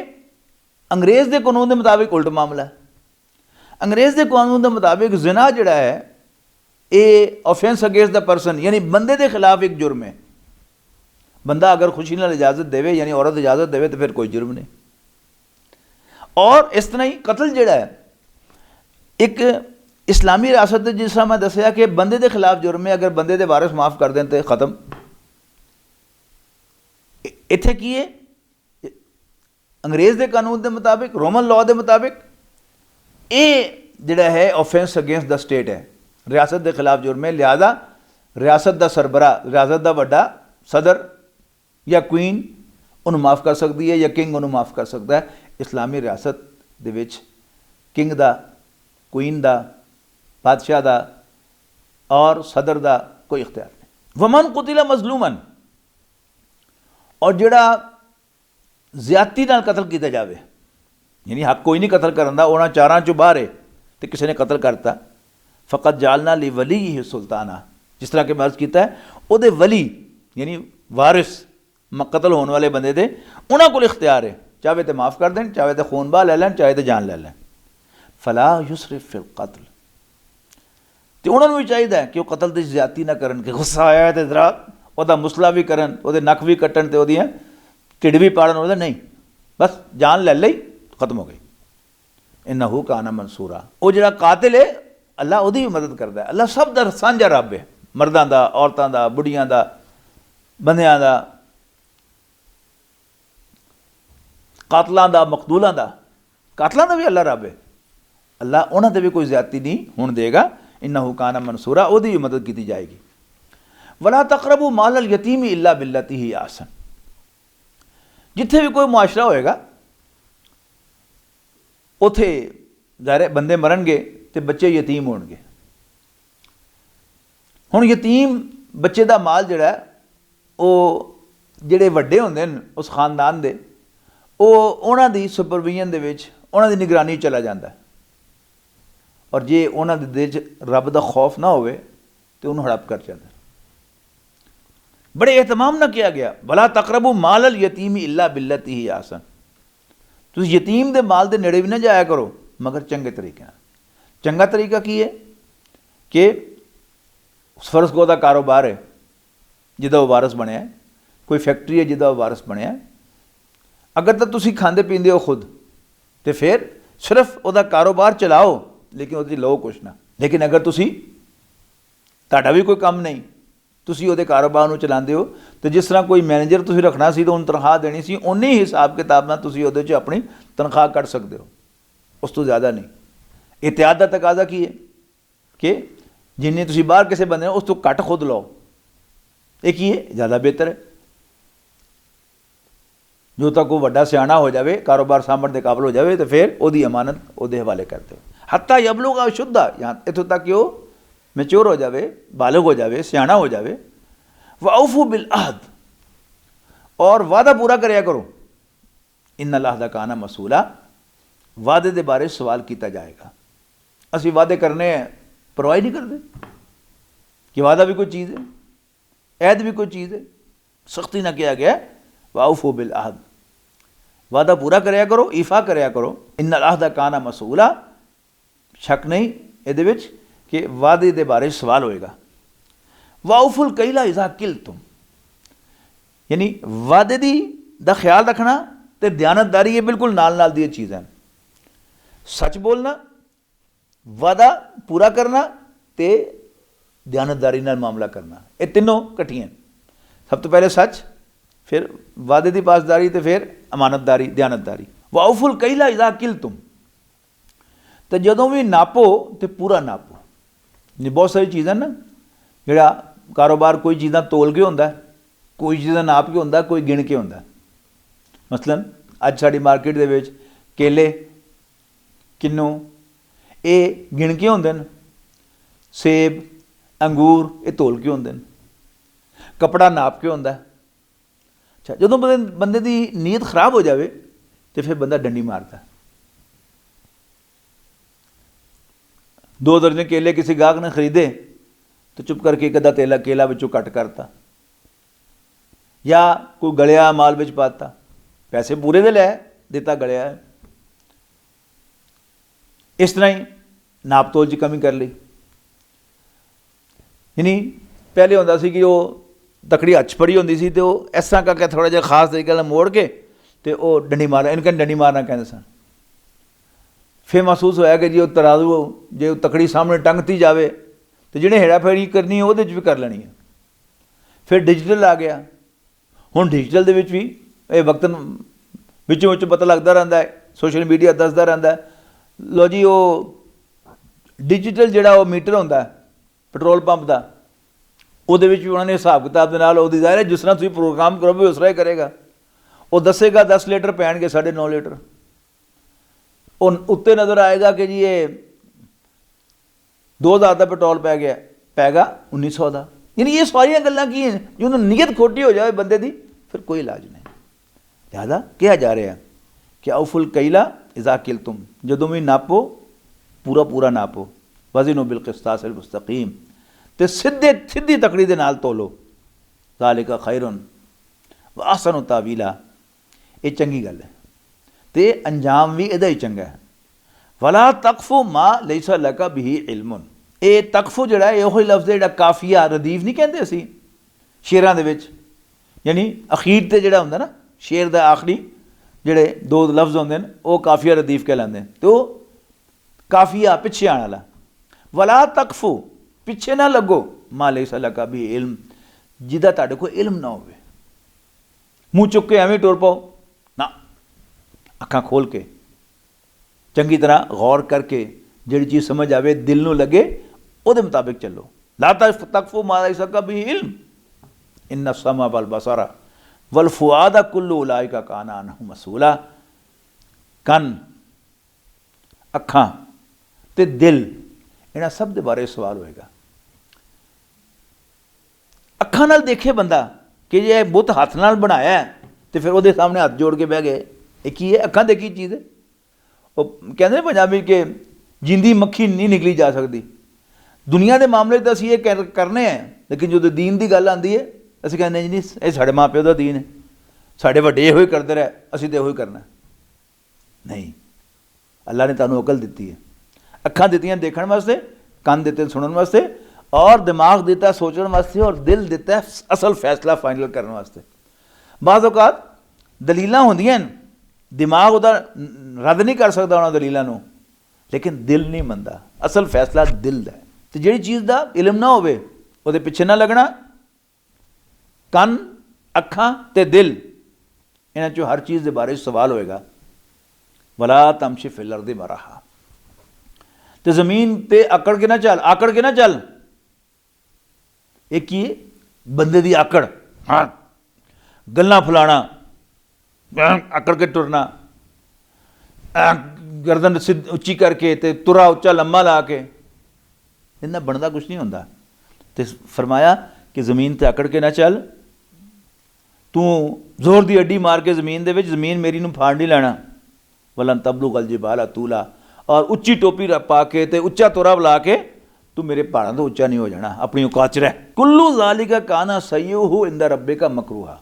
अंग्रेज़ के कानून के मुताबिक उल्ट मामला है। अंग्रेज़ के कानून के मुताबिक जिना जिहड़ा है ये ऑफेंस अगेंस्ट द पर्सन यानी बंदे के खिलाफ एक जुर्म है। बंदा अगर खुशी नाल इजाज़त देवे यानी औरत इजाज़त देवे तो फिर कोई जुर्म नहीं। और इस तरह ही कतल जिहड़ा है एक इस्लामी रियासत जिस तरह मैं दसिया कि बंदे के खिलाफ जुर्म है, अगर बंदे के वारिस माफ़ कर दें तो खत्म। इत्थे की है अंग्रेज़ के कानून के मुताबिक रोमन लॉ के मुताबिक ये जिहड़ा है ऑफेंस अगेंस्ट द स्टेट है, रियासत के खिलाफ जुर्म है। लिहाजा रियासत का सरबरा रियासत का वड्डा सदर या क्वीन उन्होंने माफ़ कर सकती है या किंग उन्होंने माफ़ कर सकता है। इस्लामी रियासत दे विच किंग दा, क्वीन दा, बादशाह दा और सदर दा कोई इख्तियार नहीं। वमन कुतिला मजलूमन, और जिहड़ा ज्यादती नाल कतल किया जाए यानी हक कोई नहीं कतल करन दा, उन्हां चारां चों बाहर है तो किसी ने कतल करता, फ़कत जालना ली वली ही सुल्ताना, जिस तरह के मर्ज किया है उहदे वली यानी वारिस कतल होने वाले बंदे दे उन्हां कोल इख्तियार है, चाहे तो माफ़ कर दें, चाहे तो खून बहा लै लैन, चाहे तो जान लै लैन। फला युसरिफ फिल कत्ल, तो उन्होंने भी चाहिए कि वह कतल की ज्यादती ना करन कि गुस्सा आया है तो जरा वह मुसला भी करन, वो नक भी कट्टन तो वह ढिड भी पाड़न, वो नहीं बस जान ले ली खत्म हो गई। इन्नहू काना मंसूरा, वो जो कातिल है अल्लाह उसकी भी मदद करता है। अल्लाह सब का साझा रब है, मर्दों का, औरतों का, बुढ़िया का, बंदियां का, कातलों का, मकतूलों का, कातलों का भी अल्लाह रब है। अल्लाह उन्होंने भी कोई ज्यादती नहीं होने देगा। इन्नहू काना मंसूरा, उसकी भी मदद की जाएगी। वला तकरबू माल अल यतीम इल्ला बिल्लती ही आसन, जिथे भी कोई मुआशरा होएगा उथे ज़ाहिर बंदे मरनगे तो बच्चे यतीम होणगे। हुण यतीम बच्चे का माल जिहड़ा वो जिहड़े वड्डे होंदे ने उस खानदान दे उन्हां दी सुपरविजन दे विच उन्हां दी निगरानी चला जाता है, और जे उन्हां दे दिल च रब दा खौफ ना होवे तो उन्होंने हड़प कर जाता। बड़े एहतमाम ना किया गया, भला तकरबू माल अल यतीमी इल्ला बिल्लती ही आसन, तुम यतीम दे माल दे नेड़े भी ना जाया करो मगर चंगे तरीके। चंगा तरीका की है कि फर्ज को कारोबार है जिदा वह वारस बनया, कोई फैक्ट्री है जिदा वह वारस बनया, अगर तो तुसी खांदे पींदे हो खुद तो फिर सिर्फ वह कारोबार चलाओ लेकिन वो लो कुछ ना। लेकिन अगर तुसी तुहाडा भी कोई काम नहीं, तुसी उहदे कारोबार नूं चलाते हो, तो जिस तरह कोई मैनेजर तुसी रखना सी तो उन्हें तनख्वाह देनी सी, उन्नी ही हिसाब किताब नाल तुसी उहदे च अपनी तनख्वाह कट सकते हो, उस तो ज़्यादा नहीं। एहतियात का तकाजा की है कि जिन्नी तुसी बाहर किसी बंदे उस तो घट खुद लो, ये की है ज़्यादा बेहतर है। जो तक वो वड्डा सियाणा हो जाए, कारोबार सामभण के काबिल हो जाए तो फिर वो अमानत वो हवाले करते हो। हत्ता यबलुगा शुद्धा, यहाँ इतों तक कि वो मैच्योर हो जाए, बालग हो जाए, सियाणा हो जाए। वाउफू बिल अहद, और वादा पूरा कराया करो। इन्ना अल्लाह दा काना मसूला, वादे दे बारे सवाल किया जाएगा। असी वादे करने परवाह नहीं करते कि वादा भी कोई चीज़ है, ऐद भी कोई चीज़ है। सख्ती ना किया गया, वाउफू बिल अहद, वादा पूरा कराया करो, ईफा कराया करो। इन्ना अल्लाह दा काना मसूला, शक नहीं ਇਹਦੇ ਵਿੱਚ कि वादे दे बारे सवाल होएगा। वाउफुल कैला इज़ा किल तुम, यानी वादे दा ख्याल रखना ते दयानतदारी, ये बिल्कुल नाल नाल दी चीज़ है। सच बोलना, वादा पूरा करना ते दयानतदारी नाल मामला करना, ये तीनों कट्ठियां। सब तो पहले सच, फिर वादे की पासदारी, तो फिर अमानतदारी, दयानतदारी। वाउफुल कैला इज़ा किल तुम, तो जदों भी नापो तो पूरा नापो। जी बहुत सारी चीज़ां ना, जिहड़ा कारोबार कोई चीज़ां तोल के होंदा, कोई चीज़ां नाप के होंदा, कोई गिण के होंदा। मसलन अज साडी मार्केट दे विच केले, किन्नू, ये गिण के होंदे न, सेब, अंगूर ये तोल के होंदे न, कपड़ा नाप के होंदा। अच्छा, जदों बंदे दी नीयत खराब हो जाए तो फिर बंदा डंडी मारता। 2 दर्जन केले किसी गाहक ने खरीदे तो चुप करके एक अद्धा तेला केला विचों कट करता, या कोई गलिया माल विच पाता, पैसे पूरे दे लै दिता, गलिया है। इस तरह ही नाप तोल च कमी कर ली। यानी पहले होंदा सी कि वो तकड़ी हच फड़ी होंदी सी, तो इस तरह करके थोड़ा जिहा खास तरीके नाल मोड़ के तो वो डंडी मारना, इनकन डंडी मारना कहते सन। फिर महसूस होया कि जी वो तराजू जो तकड़ी सामने टंगती जाए तो जिन्हें हेड़ा फेरी करनी है वो भी कर लेनी है। फिर डिजिटल आ गया, हुण डिजिटल दे विच भी ये वक्तन विचों विच पता लगता रहता है, सोशल मीडिया दसदा रहता है। लो जी, वो डिजिटल जिहड़ा वो मीटर होंदा पेट्रोल पंप का, उहदे विच भी उन्होंने हिसाब किताब दे नाल ओहदी ज़ाहिर है जिस तरह तुसीं प्रोग्राम करोगे उस तरह ही करेगा। वो दसेगा 10 लीटर पैणगे 9.5 लीटर, उत्ते नज़र आएगा कि जी ये 2000 का पेट्रोल पै गया, पैगा 1900 का। यानी ये सारिया गल्लां की हैं, जो नीयत खोटी हो जाए बंदे की फिर कोई इलाज नहीं। लिहाजा कहा जा रहा है कि औफुल कैला इज़ा किल तुम, जदों भी नापो पूरा पूरा नापो। वज़िनो बिल क़िस्तासिल मुस्तक़ीम, ते सीधी तकड़ी दे नाल तोलो। ज़ालिका खैरुन व अहसनु तावीला, ये चंगी गल है ते अंजाम भी इहदा ही चंगा है। वला तकफु मा लैसा लका बिही इल्मुन, ये तकफु जिहड़ा है ओही लफ्ज़ जिहड़ा काफिया रदीफ नहीं कहते असी शेरां दे विच, यानी अखीर ते जिहड़ा हुंदा ना शेर दा आखिरी जिहड़े 2 लफ्ज़ होंदे न वो काफिया रदीफ कहलांदे। तो काफिया पिछे आने वाला। वला तकफु, पिछे ना लगो, मा लैसा लका बिही इल्म, जिहदा तुहाडे कोल इल्म ना होवे। मूँह चुक के एवें टुर पाओ ना, अखां खोल के चंगी तरह गौर करके जिहड़ी चीज़ समझ आवे, दिल नूं लगे, उहदे मुताबिक चलो। ला तकफु मा लैसा लका बिही इल्म, इन्ना समा वल बसरा वल फुआदा कुल्लु उलाइका काना अन्हु मसूला। कन, अखां ते दिल, इन्हां सब दे बारे सवाल होएगा। अखां नाल देखे बंदा कि जे बुत हथ नाल बनाया है तो फिर उहदे सामने हथ जोड़ के बह गए, ये की है, अखां दे की चीज़ है। वो कहते पंजाबी के जिंदी मक्खी नहीं निकली जा सकती। दुनिया के मामले तो असीं ये करने हैं, लेकिन जो दीन की गल आती है असीं कहने जी नहीं, ये साडे माँ प्यो का दीन है, साडे वड्डे इहो ही करते रहे, असीं तो इहो ही करना। नहीं, अल्लाह ने तुहानूं अकल दी है, अखां दित्तियां देखण वास्ते, कान दिते सुनने वास्ते, और दिमाग दिता सोचने वास्ते, और दिल दिता है असल फैसला फाइनल करने वास्ते। बाज़ औकात दलीलां होंदियां न, दिमाग उहदा रद्द नहीं कर सकता उन्हां दलीलां नूं, लेकिन दिल नहीं मनदा। असल फैसला दिल दा है। तो जिहड़ी चीज़ दा इल्म ना होवे उहदे पिछे ना लगना। कन, अखां ते दिल, इन्हां चों हर चीज़ के बारे सवाल होएगा। वला तमशी फिल अर्दि मरहा, तो जमीन ते आकड़ के ना चल, आकड़ के ना चल। एक की बंदे दी आकड़, हाँ गल्लां फुलाना, आकड़ के टुरना, गर्दन सिद्ध उच्ची करके ते तुरा उच्चा लम्मा ला के, इन्ना बनता कुछ नहीं होंदा। तो फरमाया कि ज़मीन ते अकड़ के ना चल, तू जोर दी अड्डी मार के ज़मीन दे विच ज़मीन मेरी नूं फाड़ नहीं लैना। वलन तबलुगल जिबाला तूला, और उच्ची टोपी पा के ते उच्चा तोरा बुला के तू मेरे पहाड़ों तो उच्चा नहीं हो जाना, अपनी औकात च रह। कुल्लू ज़ालिका काना सय्युहु इंदा रब्बिका मकरूहा।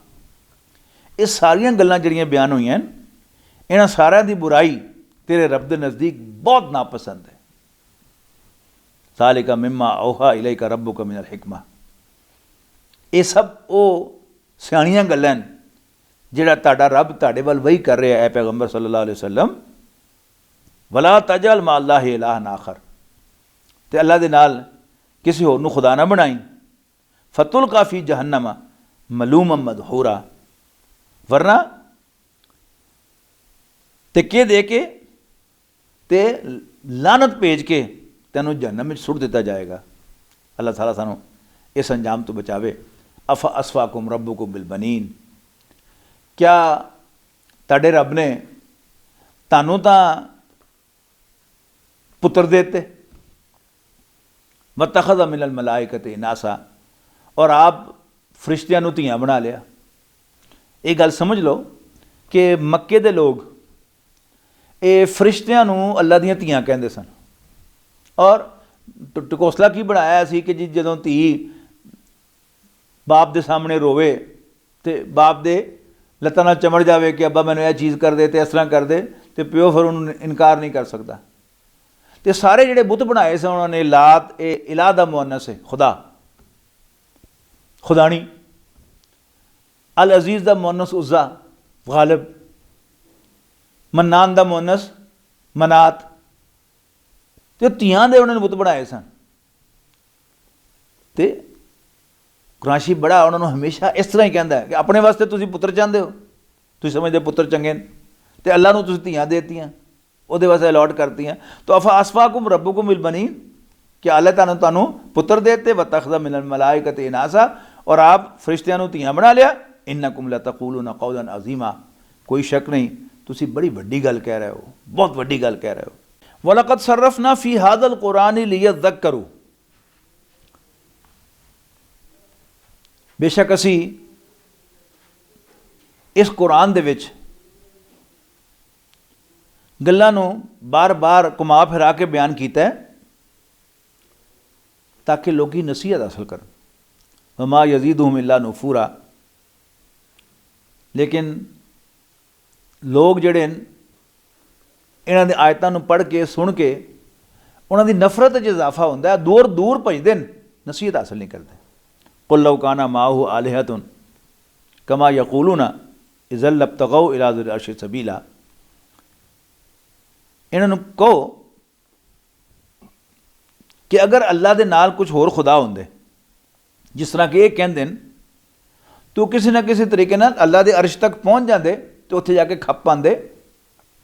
ये सारियां गल्लां जिहड़ियां बयान होईयां इन्हां सारियां दी बुराई तेरे रब दे नज़दीक बहुत नापसंद है। ज़ालिका मिम्मा औहा इलैका रब्बुका मिनल हिकमा। ये सब वो सियाणियां गल्लां जिहड़ा तुहाडा रब तुहाडे वल वही कर रहा है पैगंबर सल्लल्लाहु अलैहि वसल्लम। वला तजल मा अल्लाह इलाहन आखर, ते अल्लाह दे नाल किसी होर नूं खुदा ना बनाई। फतुल काफ़ी जहन्नम मलूम मदहूरा, वरना ते के दे के ते लानत भेज के तेनों जहन्नम में सुट दिता जाएगा। अल्लाह ताला सानू इस अंजाम तो बचावे। अफा असफाकुम रब्बुकुम बिलबनीन, क्या ताडे रब ने तानू तां पुत्र देते। वतखज़ मिनल मलाइकति नासा, और आप फरिश्तियां नूं धीआं बना लिया। ये गल समझ लो कि मक्के दे लोग ये फरिश्तियां नूं अल्लाह दियां धीआं कहंदे सन, और टकोसला की बनाया सी कि जी जदों धी बाप दे सामने रोवे तो बाप दे लत्तां नाल चमड़ जावे कि अब्बा मैनूं यह चीज़ कर दे, तो इस तरह कर दे, तो प्यो फिर उन्होंने इनकार नहीं कर सकता। तो सारे जिहड़े बुत बनाए सन उन्होंने लात, ये इलाह दा मुअन्नस है, खुदा खुदानी। अल अजीज़ दा मुअन्नस उज़्ज़ा गालिब, मन्नान दा मुअन्नस मनात। तो धीआं दे उन्होंने बुत बनाए सन। तो कुरान शरीफ बड़ा उन्होंने हमेशा इस तरह ही कहता है कि अपने वास्ते तुसीं पुत्र चाहते हो, तुसीं समझदे पुत्र चंगे ने, तो अल्लाह नूं तुसीं धीआं देतियां, ਉਹਦੇ वास्ते अलॉट करती हैं। तो अफा असफाकुम रब्बुकुम बिल बनीन, कि अल्लाह तानू पुत्र देते। वतखज़ मिनल मलाइकति इनासा, और आप फरिश्तियां नूं धीआं बना लिया। इन्नकुम लतक़ूलूना क़ौलन अज़ीमा, कोई शक नहीं तुसी बड़ी वड्डी गल कह रहे हो, बहुत वड्डी गल कह रहे हो। वलक़द सर्रफ़ना फ़ी हाज़ल क़ुरानि लियज़्ज़क्करू, बेशक असी इस कुरान दे विच गल्लां नूं बार बार घुमा फिरा के बयान किया है ताकि लोग नसीहत हासिल करन। वमा यज़ीदुहुम इल्ला नुफूरा, लेकिन लोग जिहड़े इन्हां दी आयतां नूं पढ़ के सुन के उन्हां दी नफरत च इजाफा हुंदा है, दूर दूर भजदे न, नसीहत हासिल नहीं करते। कुल लौ काना माहू आलिहतुन कमा यक़ूलूना इज़ल लब्तग़ौ इला ज़िल अर्शि सबीला। इन्होंने कहो कि अगर अल्लाह दे नाल कुछ होर खुदा होंदे, जिस तरह कि ये कहते हैं, तो किसी ना किसी तरीके नाल अल्लाह दे अर्श तक पहुँच जाते, तो उत्थे जाके खप पाते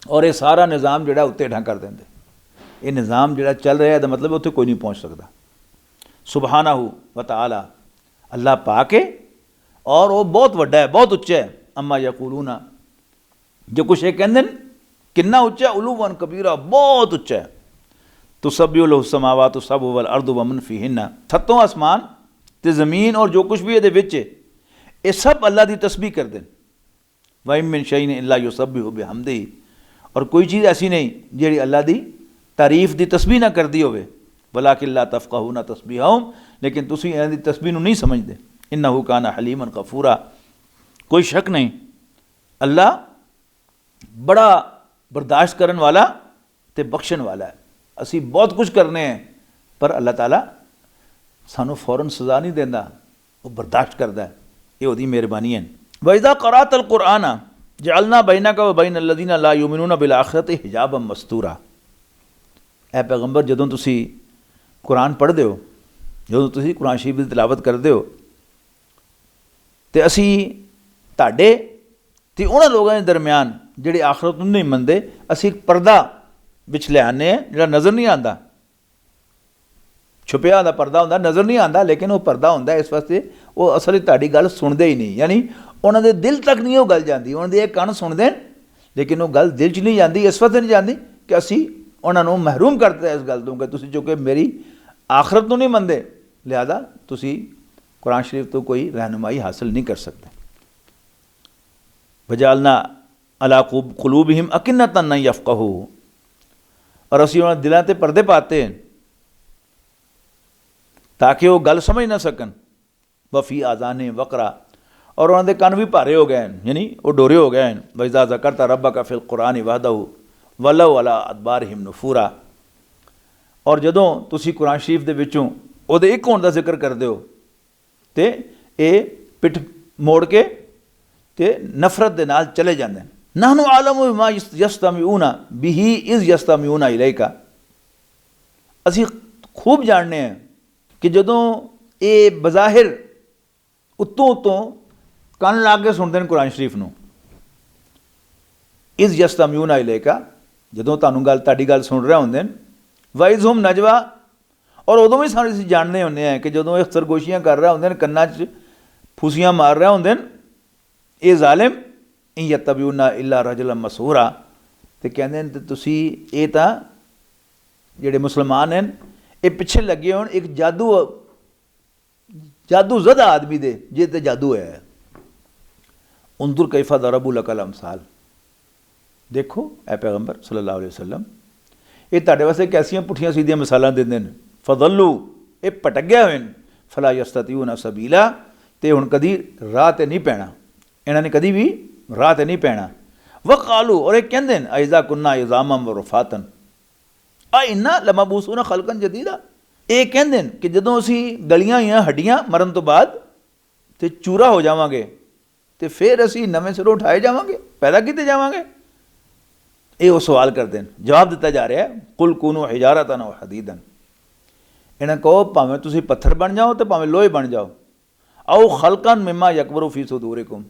और ये सारा निज़ाम जिहड़ा उत्ते हेठां कर देंदे। ये निज़ाम जिहड़ा चल रहा है दा मतलब उत्थे कोई नहीं पहुँच सकता। सुबहानहू व तआला, अल्लाह पाक है और वो बहुत वड्डा है, बहुत उच्चा है। अम्मा यक़ूलूना, जो कुछ ये कहते हैं किन्ना उच्चा, उलूवन कबीरा, बहुत उच्चा है। तुसब्बिहु लहु समावातु सबउ वल अर्दु व मन फीहिन्ना, सत्तों आसमान ते ज़मीन और जो कुछ भी ये विच है, ये सब अल्लाह की तस्बीह करते हैं। व इम मिन शैइन इल्ला युसब्बिहु बिहम्दिही, और कोई चीज़ ऐसी नहीं जिहड़ी अल्लाह की तारीफ की तस्बीह ना करती होवे। वलाकिन ला तफ़क़हूना तस्बीहहुम, लेकिन तुसीं इन्हां दी तस्बीह नूं नहीं समझते। इन्नहु काना हलीमन गफूरा, कोई शक नहीं अल्लाह बड़ा बर्दाश्त करने वाला ते बख्शण वाला है। असी बहुत कुछ करने हैं पर अल्लाह ताला सानू फौरन सज़ा नहीं देंदा, वो बर्दाश्त करता है, ये उसदी मेहरबानी है। वइज़ा क़राअतल क़ुरआन जअलना बैनका व बैनल लज़ीना ला युमिनूना बिल आखिरति हिजाबन मस्तूरा। ऐ पैगंबर जदों तुसी कुरान पढ़दे हो, जदों तुसी कुरान शरीफ की तिलावत करदे हो, ते असी तुहाडे ते उन्हां लोगों के दरम्यान जिहड़े आखरत नूं नहीं मनदे, असी एक पर्दा विच ले आने हैं जिहड़ा नज़र नहीं आता। छुपिया हुंदा पर्दा हुंदा, नज़र नहीं आता, लेकिन वो पर्दा हुंदा इस वास्ते वो असल तुहाडी गल सुनदे ही नहीं, यानी उन्हां दे दिल तक नहीं वो गल जाती। उन्हां दे कान सुनदे लेकिन वो गल दिल च नहीं जाती, इस वास्ते नहीं जाती कि असी उन्हां नूं महरूम करते इस गल तो कि तुसीं जो कि मेरी आखरत नूं नहीं मनदे, लिहाजा तुसीं कुरान शरीफ तो कोई रहनुमाई हासिल नहीं कर सकते। वजालना अला कुलूबिहिम अकिन्नतन न यफ़क़हू, और असीं उन्हां दिलां ते परदे पाते हैं ताकि वो गल समझ ना सकन। वफ़ी आज़ाने वक़रा, और उन्हां दे कन भी भारे हो गए हैं, यानी वो डोरे हो गए हैं। वइज़ा ज़करता रब्बका फ़िल कुरान वहदहू वल्लौ अला अदबारिहिम नुफूरा, और जदों तुसीं कुरान शरीफ दे विचों ਉਹਦੇ ਇੱਕ ਹੋਣ ਦਾ ਜ਼ਿਕਰ ਕਰਦੇ ਹੋ ਤੇ ਇਹ ਪਿੱਠ ਮੋੜ ਕੇ ਤੇ ਨਫ਼ਰਤ ਦੇ ਨਾਲ ਚਲੇ ਜਾਂਦੇ ਨੇ। ਨਹਨੁ ਆਲਮੁ ਬਿਮਾ ਯਸਤਮਿਊਨਾ ਬਿਹੀ ਇਜ਼ ਯਸਤਮਿਊਨਾ ਇਲੈਕਾ, ਅਸੀਂ ਖੂਬ ਜਾਣਦੇ ਹਾਂ ਕਿ ਜਦੋਂ ਇਹ ਬਜ਼ਾਹਿਰ ਉੱਤੋਂ ਕੰਨ ਲਾ ਕੇ ਸੁਣਦੇ ਨੇ ਕੁਰਾਨ ਸ਼ਰੀਫ ਨੂੰ, ਇਜ਼ ਯਸਤਮਿਊਨਾ ਇਲੈਕਾ, ਜਦੋਂ ਤੁਹਾਡੀ ਗੱਲ ਸੁਣ ਰਹੇ ਹੁੰਦੇ ਨੇ, ਵਾਇਜ਼ ਹੁਮ ਨਜਵਾ, और उदों भी सारे असीं जानते होंगे हैं कि जो ये सरगोशियां कर रहे होंगे कन्ना च फूसियां मार रहे होंगे ये जालिम इन यत्तबिऊना इल्ला रजुलन मसूरा, तो कहते हैं तुसी ये तो जिहड़े मुसलमान हैं ये पिछे लगे हो एक जादू ज़दा आदमी दे जे ते जादू है। उंदुर कैफा दरबू लकल अमसाल, देखो ए पैगंबर सल्लल्लाहु अलैहि वसल्लम ये तुहाडे वास्ते कैसियां पुठियां सीधियां मिसालां दिंदे ने। फदल्लू ये भटक गए हुए फला यस्ततिऊना सबीला, तो हुण कदी राह ते नहीं पैना, इन्होंने कदी भी राह ते नहीं पैना। वक़ालू, और एक कहंदे ने अइज़ा कुन्ना इज़ामन व रुफ़ातन आ इन्ना लमबूसूना खलकन जदीदा, ये कहंदे ने कि जदों असीं गलियां होईयां हड्डियां मरन तो बाद ते चूरा हो जावांगे तो फिर असीं नवें सिरों उठाए जावांगे, पैदा कीते जावांगे। ये वो सवाल करते हैं, जवाब दिता जा रहा है कुल कूनू हिजारतन व हदीदन, इन्हें कहो भावें तुसीं पत्थर बन जाओ तो भावें लोहे बन जाओ, आओ खलकन मिम्मा यकबरू फी सुदूरिकुम,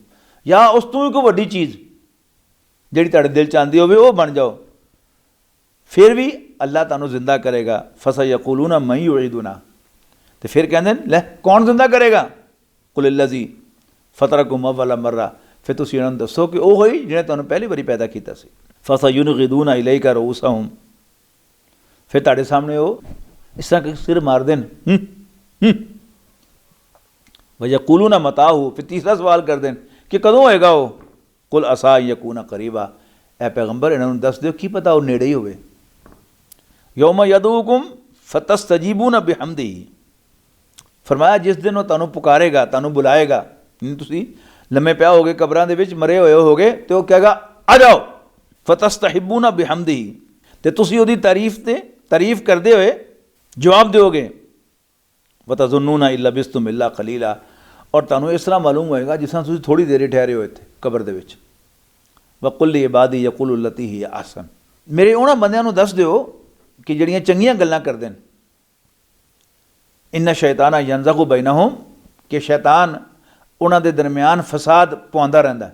या उस तों भी कोई वड्डी चीज़ जिहड़ी तुहाडे दिल च आंदी होवे वो बन जाओ, फिर भी अल्लाह तुहानूं जिंदा करेगा। फसयक़ूलूना मन युईदुना, तो फिर कहंदे ने लै कौन जिंदा करेगा, कुल लज़ी फतरकुम अव्वल मर्रा, फिर तुसीं इन्हां नूं दसो कि वो होई जिहने तुहानूं पहली बारी पैदा कीता सी। फसयुनग़िदूना इलैका रूसहुम, फिर तुहाडे सामने वो इस तरह के सिर मार देन, वयक़ूलूना मताहू, फिर तीसरा सवाल कर देन कि कदों होएगा वो, कुल असा यकूना करीबा, ए पैगंबर इन्होंने दस दो की पता वो नेड़े ही होवे। यौम यदूकुम फतस्तजीबूना बिहम्दिही, फरमाया जिस दिन वो तुहानूं पुकारेगा, तुहानूं बुलाएगा, तुसीं लम्मे पिया होगे कबरां दे विच मरे होए होगे तो वो कहेगा आ जाओ, फतस्तहिब्बूना बिहम्दिही, ते तुसीं उहदी तारीफ करदे होए जवाब दोगे। वतज़ुन्नूना इल्ला बिस्तुम इल्ला कलीला, और तुहानूं इस तरह मालूम होएगा जिस तरह तुसीं थोड़ी देर ठहरे हो इत्थे कबर दे विच। वकुल इबादी यकुलु लती ही आसन, मेरे उन्हां बंदियां नूं दस दिओ कि जिहड़ियां चंगियां गल्लां करदे ने। इन्ना शैताना यंज़गु बैनहुम, कि शैतान उन्हां दे दरमियान फसाद पवांदा रहिंदा।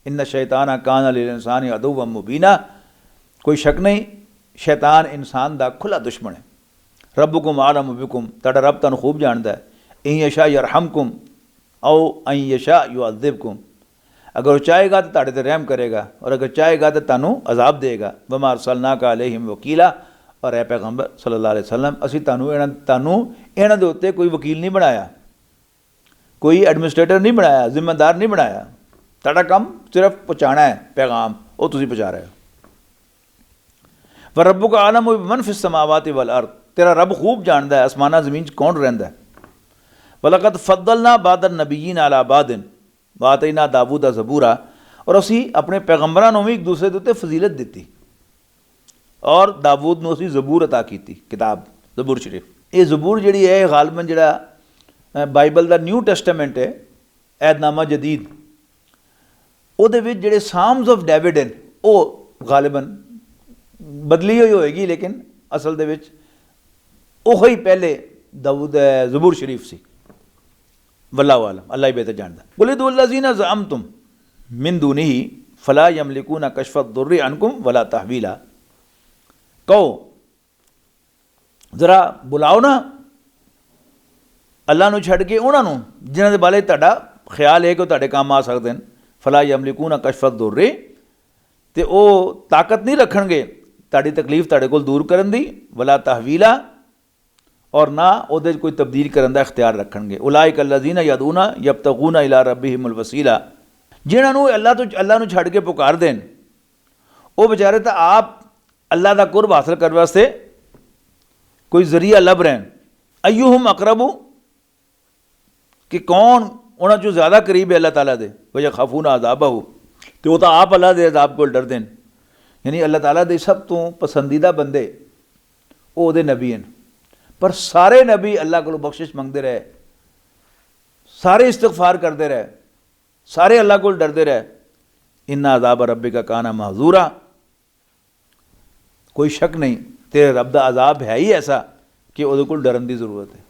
इन्ना शैताना काना लिल इंसानी अदुव्वन मुबीना, कोई शक नहीं शैतान इंसान दा खुला दुश्मन है। रब्बुकुम आलमु बिकुम, तुहाडा रब तुहानूं खूब जानदा है। इन यशा यरहमकुम औ अन यशा युअज़्ज़िबकुम, अगर वो चाहेगा तो तुहाडे ते रहम करेगा और अगर चाहेगा तो तुहानूं अजाब देगा। वमा अरसलनाका अलैहिम वकीला, और ए पैगंबर सल्लल्लाहु अलैहि वसल्लम असीं तुहानूं इन्हां दे उत्ते कोई वकील नहीं बनाया, कोई एडमिनिस्ट्रेटर नहीं बनाया, जिम्मेदार नहीं बनाया। तुहाडा काम सिर्फ पहुँचाना है पैगाम, वो तुसीं पहुँचा रहे हो। व रब्बुका आलमु बिमन फिस समावाति वल अर्द, तेरा रब खूब जानता है आसमाना ज़मीन कौन रहिंदा है। वलक़द फ़द्दलना बादन नबीयीन अला बादिन वातैना दाऊद ज़बूरा, और असी अपने पैगंबरां नूं भी एक दूसरे के उत्ते फजीलत दी और दाऊद नूं असी ज़बूर अता की किताब ज़बूर शरीफ। ये ज़बूर जिहड़ी है गालबन जिहड़ा बाइबल का न्यू टेस्टामेंट है ऐहदनामा जदीद, उहदे विच जिहड़े साम्स ऑफ डेविड हैं वो गालिबन बदली हुई होएगी, लेकिन असल दे विच ओही पहले दाऊद ज़बूर शरीफ सी। वल्लाहु आलम, अल्लाह ही बेहतर जानदा। कुलिदुल्लज़ीना ज़अमतुम मिन दूनिही फला यमलिकूना कश्फ़द दुर्रि अन्कुम वला तहवीला, कहो जरा बुलाओ ना अल्लाह नूं छड्ड के उन्हां नूं जिन्हां दे बारे तुहाडा ख्याल है कि तुहाडे काम आ सकदे ने। फला यमलिकूना कश्फ़द दुर्रि, ते वो ताकत नहीं रखणगे तुहाडी तकलीफ तुहाडे कोल दूर करन दी। वला तहवीला, और ना ਉਹਦੇ 'ਚ ਕੋਈ ਤਬਦੀਲ ਕਰਨ ਦਾ ਇਖਤਿਆਰ ਰੱਖਣਗੇ। ਉਲਾਇਕ ਅਲਜ਼ੀਨਾ ਯਦੂਨਾ ਯਬਤਗੂਨਾ ਇਲਾ ਰੱਬਿਹਿਮੁਲ ਵਸੀਲਾ, ਜਿਨ੍ਹਾਂ ਨੂੰ ਅੱਲਾ ਨੂੰ ਛੱਡ ਕੇ ਪੁਕਾਰਦੇ ਨੇ ਉਹ ਵਿਚਾਰੇ ਤਾਂ ਆਪ ਅੱਲਾ ਦਾ ਕੁਰਬ ਹਾਸਲ ਕਰਨ ਵਾਸਤੇ ਕੋਈ ਜ਼ਰੀਆ ਲੱਭ ਰਹੇ ਨੇ। ਅਯੂਹੁਮ ਅਕਰਬੂ, ਕਿ ਕੌਣ ਉਹਨਾਂ 'ਚੋਂ ਜ਼ਿਆਦਾ ਕਰੀਬ ਹੈ ਅੱਲਾਹ ਤਾਲਾ ਦੇ। ਵਯਖਾਫੂਨਾ ਅਜ਼ਾਬਹੂ, ਤੇ ਉਹ ਤਾਂ ਆਪ ਅੱਲਾ ਦੇ ਅਜ਼ਾਬ ਕੋਲ ਡਰਦੇ ਨੇ। ਯਾਨੀ ਅੱਲਾਹ ਤਾਲਾ ਦੇ ਸਭ ਤੋਂ ਪਸੰਦੀਦਾ ਬੰਦੇ ਉਹ ਉਹਦੇ ਨਬੀ ਹਨ। पर सारे नबी अल्लाह को बख्शिश मंगते रहे, सारे इस्तगफार करते रहे, सारे अल्लाह को डरते रहे। इन्ना अज़ाब रब्बी का काना महजूरा, कोई शक नहीं तेरे रब दा अज़ाब है ही ऐसा कि उहदे कोल डरन की जरूरत है।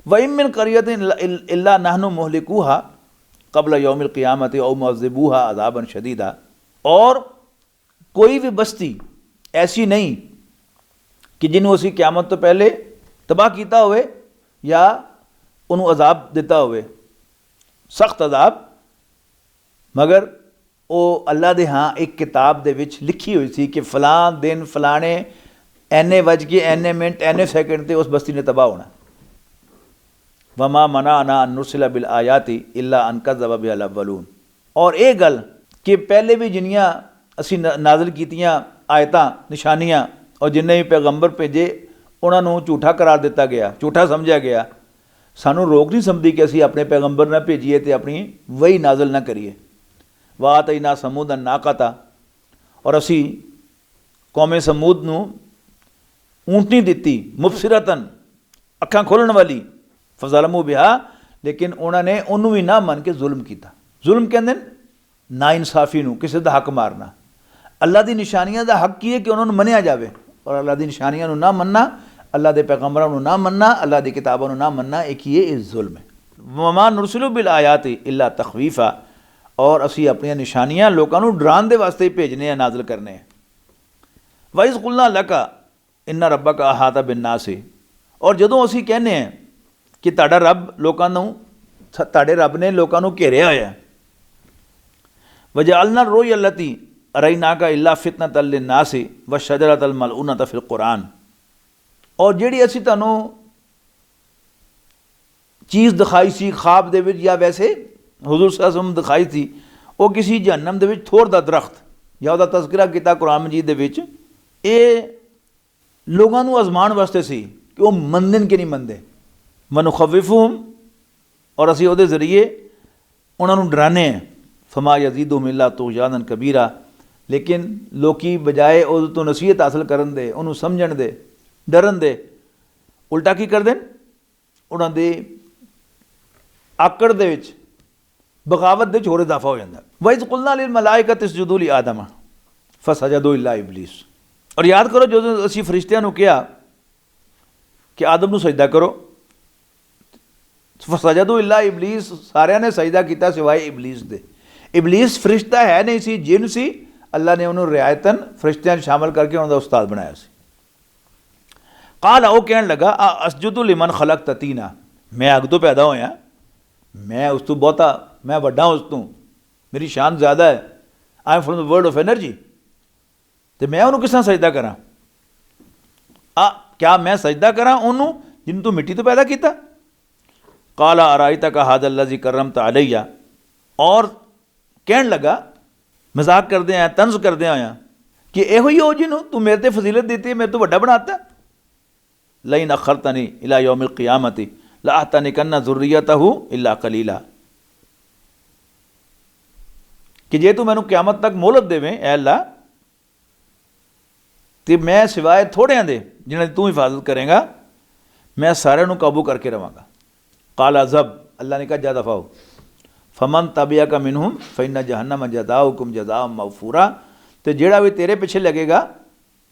वइम मिन क़रियतिन इल्ला नहनु मुहलिकूहा क़ब्ल यौमिल क़ियामति औ मुअज़्ज़िबूहा अज़ाबन शदीदा, और कोई भी बस्ती ऐसी नहीं कि जिन्हों असी क़यामत तो पहले तबाह किया होवे या उन्होंने अजाब दिता होवे, सख्त अजाब, मगर वो अल्लाह दे हाँ एक किताब दे विच लिखी हुई सी कि फलां दिन फलाने एने वज के एने मिनट एने सैकेंड ते उस बस्ती ने तबाह होना। वमा मनाना अन नुरसिला बिल आयाति इल्ला अन कज़्ज़ब बिहल अव्वलून, और ये गल कि पहले भी जिन्नियां असी नाज़िल कीतियां आयतां निशानियां और जिन्ने भी पैगंबर भेजे उन्होंने झूठा करार दिता गया, झूठा समझा गया। सानू रोक नहीं समझी कि असी अपने पैगंबर ना भेजिए तो अपनी वही नाजल ना करिए। वात ही ना समूद ना कता, और असी कौमे समूद नू ऊँटनी दिती मुबसिरतन, अखां खोलण वाली, फज़लमू बिहा, लेकिन उन्होंने उन्होंने भी ना मन के जुल्म किया। जुल्म कहते ना इंसाफी नू, किसी का हक मारना। अल्लाह की निशानियां का हक की है कि उन्होंने मनिया जाए, और अल्लाह की निशानियां नू ना मनना, अल्लाह के पैगंबरां नू ना मनना, अल्लाह की किताबों नू ना मनना, एक ये जुल्म है। वमा नुरसिलु बिल आयाति इल्ला तखवीफा, और असी अपनी निशानियां लोगों को डराने दे वास्ते ही भेजने हैं, नाज़िल करने हैं। वइज़ कुलना लका इन्ना रब्बका अहाता बिन्नासी, और जदों असी कहने हैं कि तुहाडा रब लोगों को, तुहाडे रब ने लोगों को घेरिया होया है। वजअलना रोय अल्लती अरैना का इल्ला फितनतल लिन्नासी व शजरतल मलऊनत फिल कुरान, और जिहड़ी असी तुहानूं चीज़ दिखाई सी ख्वाब दे विच या वैसे हुजूर सल्लल्लाहु अलैहि वसल्लम दिखाई थी, वो किसी जहन्नम दे विच थोड़ दा दरख्त या उहदा तज़किरा किया कुरान मजीद दे विच, ये लोगों को आजमान वास्ते सी कि वो मनदे कि नहीं मनदे। वनुखव्विफुहुम, और असी उहदे जरिए उन्होंने डराने हैं। फमा यज़ीदुहुम इल्ला तुग़यानन कबीरा, लेकिन लोकी बजाए उस तो नसीहत हासिल करन दे, उन्होंने समझण दे, डरन दे, उल्टा की कर देन, उन्होंने आकड़ दे विच बगावत दे होर इजाफा हो जाता। वइज़ कुलना लिल मलाइकति इसजुदू लि आदम फसजदू इल्ला इबलीस, और याद करो जो असी फरिश्तियां नूं कहा कि आदम नूं सजदा करो, फसजदू इल्ला इबलीस, सारियां ने सजदा किया सिवाय इबलीस दे। इबलीस फरिश्ता है नहीं सी, जिन सी, अल्लाह ने उन्होंने रियायतन फरिश्तियां शामिल करके उन्होंने उस्ताद बनाया सी। काल वो कहन लगा असजुदु लिमन खलक़त तीना, मैं अग तो पैदा होया, मैं उस तो बहुता, मैं वड्डा उस तू, मेरी शान ज़्यादा है, I am from the world of energy, तो मैं उन्होंने किस तरह सजदा करा? क्या मैं सजदा करा उन्होंने जिन तू मिट्टी तो पैदा किया? काला अराइता का हाद अल्लाज़ी करमत अलैया, और कहन लगा मजाक करते हैं, तंज करते हैं कि यहो ही हो जिन्हों तू मेरे ते फजीलत देती है, मेरे तो वड्डा बनाता। लइन अखरतनी इला यौमिल क़ियामति लाअहतनिकन्ना ज़ुर्रियतहु इल्ला कलीला, कि जे तू मैनू क़यामत तक मोहलत देवें ऐ अल्लाह, तो मैं सिवाय थोड़ियां दे जिन्हें तू हिफाजत करेगा, मैं सारे नू काबू करके रवांगा। काला जब, अल्लाह ने कहा जा दफा हो। फमन तबिया का मिनहुम फ़इन्ना जहन्नम जज़ाउकुम जज़ाअ मग़फ़ूरा, तो जेड़ा भी तेरे पीछे लगेगा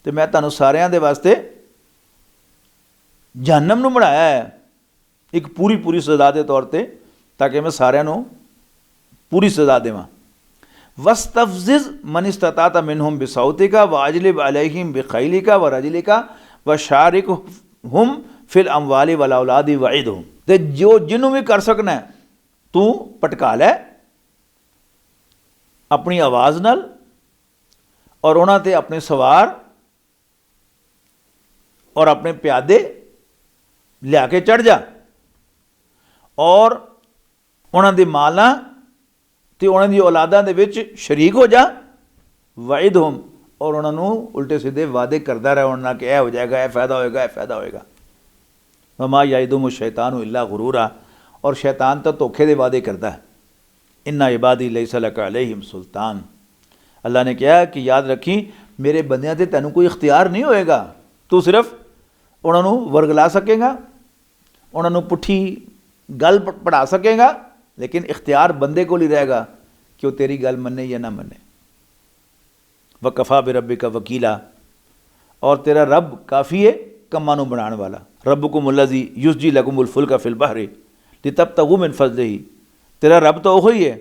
तो मैं तुहानू सारियां दे वास्ते जहन्नम नू बनाया है एक पूरी पूरी सज़ा के तौर पर, ताकि मैं सारियां नू पूरी सज़ा देवां। वस्तफ़ज़िज़ मन इस्तताअत मिनहुम बिसौतिका व अजलिब अलैहिम बिखैलिका व रजलिका व शारिकहुम फिल अमवाली वल औलादी वइदहुम, ते जो जिन्हों भी कर सकना है तू पटका लै अपनी आवाज़ नाल, और उन्हां ते अपने सवार और अपने प्यादे ਲਿਆ ਕੇ ਚੜ ਜਾ ਔਰ ਉਹਨਾਂ ਦੇ ਮਾਲਾਂ ਤੇ ਉਹਨਾਂ ਦੀ ਔਲਾਦਾਂ ਦੇ ਵਿੱਚ ਸ਼ਰੀਕ ਹੋ ਜਾ, ਵਾਇਦਹੁਮ, ਔਰ ਉਹਨਾਂ ਨੂੰ ਉਲਟੇ ਸਿੱਧੇ ਵਾਅਦੇ ਕਰਦਾ ਰਹਿ ਉਹਨਾਂ ਨਾਲ ਕਿ ਇਹ ਹੋ ਜਾਏਗਾ, ਇਹ ਫਾਇਦਾ ਹੋਏਗਾ, ਇਹ ਫਾਇਦਾ ਹੋਏਗਾ। ਵਮਾ ਯਇਦੁਹੁਮ ਸ਼ੈਤਾਨ ਇल्ला गुरूरा, और शैतान तो धोखे के वादे करता है। इन्ना इबादी लैसा लका अलैहिम सुल्तान, अल्लाह ने कहा कि याद रखी मेरे बंदियां ते तैनूं कोई इख्तियार नहीं होएगा, तू सिर्फ उन्होंने वरगला सकेगा, उन्होंने पुट्ठी गल पढ़ा सकेगा, लेकिन इख्तियार बंदे को ही रहेगा कि वो तेरी गल मन्ने या ना मन्ने। वकफ़ा बिरब्बिका वकीला, और तेरा रब काफ़ी है कम्मां नूं बनाने वाला। रब्बुकुमुल्लज़ी युज़्जी लकुमुल फुल्का फिल बहरी लितब्तगू मिन फज़लिही, तेरा रब तो वही है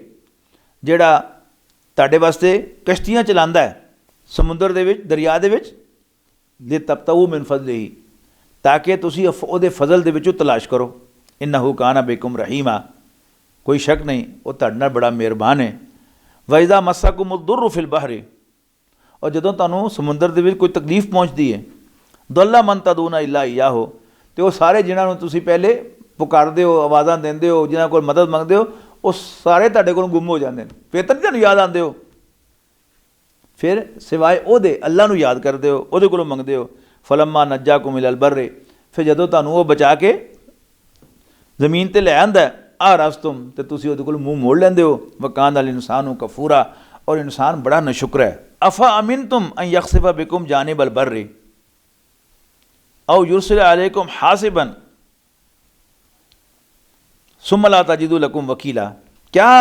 जिहड़ा तुहाडे वास्ते कश्तियां चलांदा है समुंदर दे विच, दरिया दे विच, लितब्तगू मिन फज़लिही, ताकि तुसीं उहदे फजल दे विचों तलाश करो। इन्नहू काना बिकुम रहीमा, कोई शक नहीं वो तुहाडे नाल बड़ा मेहरबान है। वइज़ा मस्सकुमुद दुर्रु फिल बहरी, और जदों तुहानूं समुंदर दे विच कोई तकलीफ पहुँचती है, दल्ला मन तदूना इल्ला इय्याहु, तो वो सारे जिन्होंने तुसीं पहले पुकारदे हो, आवाज़ां देंदे हो, जिन्हां कोल मदद मंगदे हो, वो सारे तुहाडे कोलों गुम हो जाते हैं। फिर तो तुहानूं याद आंदे हो, फिर सिवाए ओहदे अल्लाह नूं याद करदे हो, ओहदे कोलों मंगदे हो। फलम्मा नज्जाकुम इलल बर्रि, फिर जदों तुहानूं वो बचा के ज़मीन ते लै आंदा है, आ रस्तुम, तो तुसीं ओहदे कोलों मूँह मोड़ लैंदे हो। वकान अल इंसानु कफूरा, और इंसान बड़ा नशुक्र है। अफ़ा अमिनतुम अन यख्सिफ़ा बिकुम जानिबल बर्रि औ युरसिल अलैकुम हासिबन सुम्मा ला तजिदू लकुम वकीला, क्या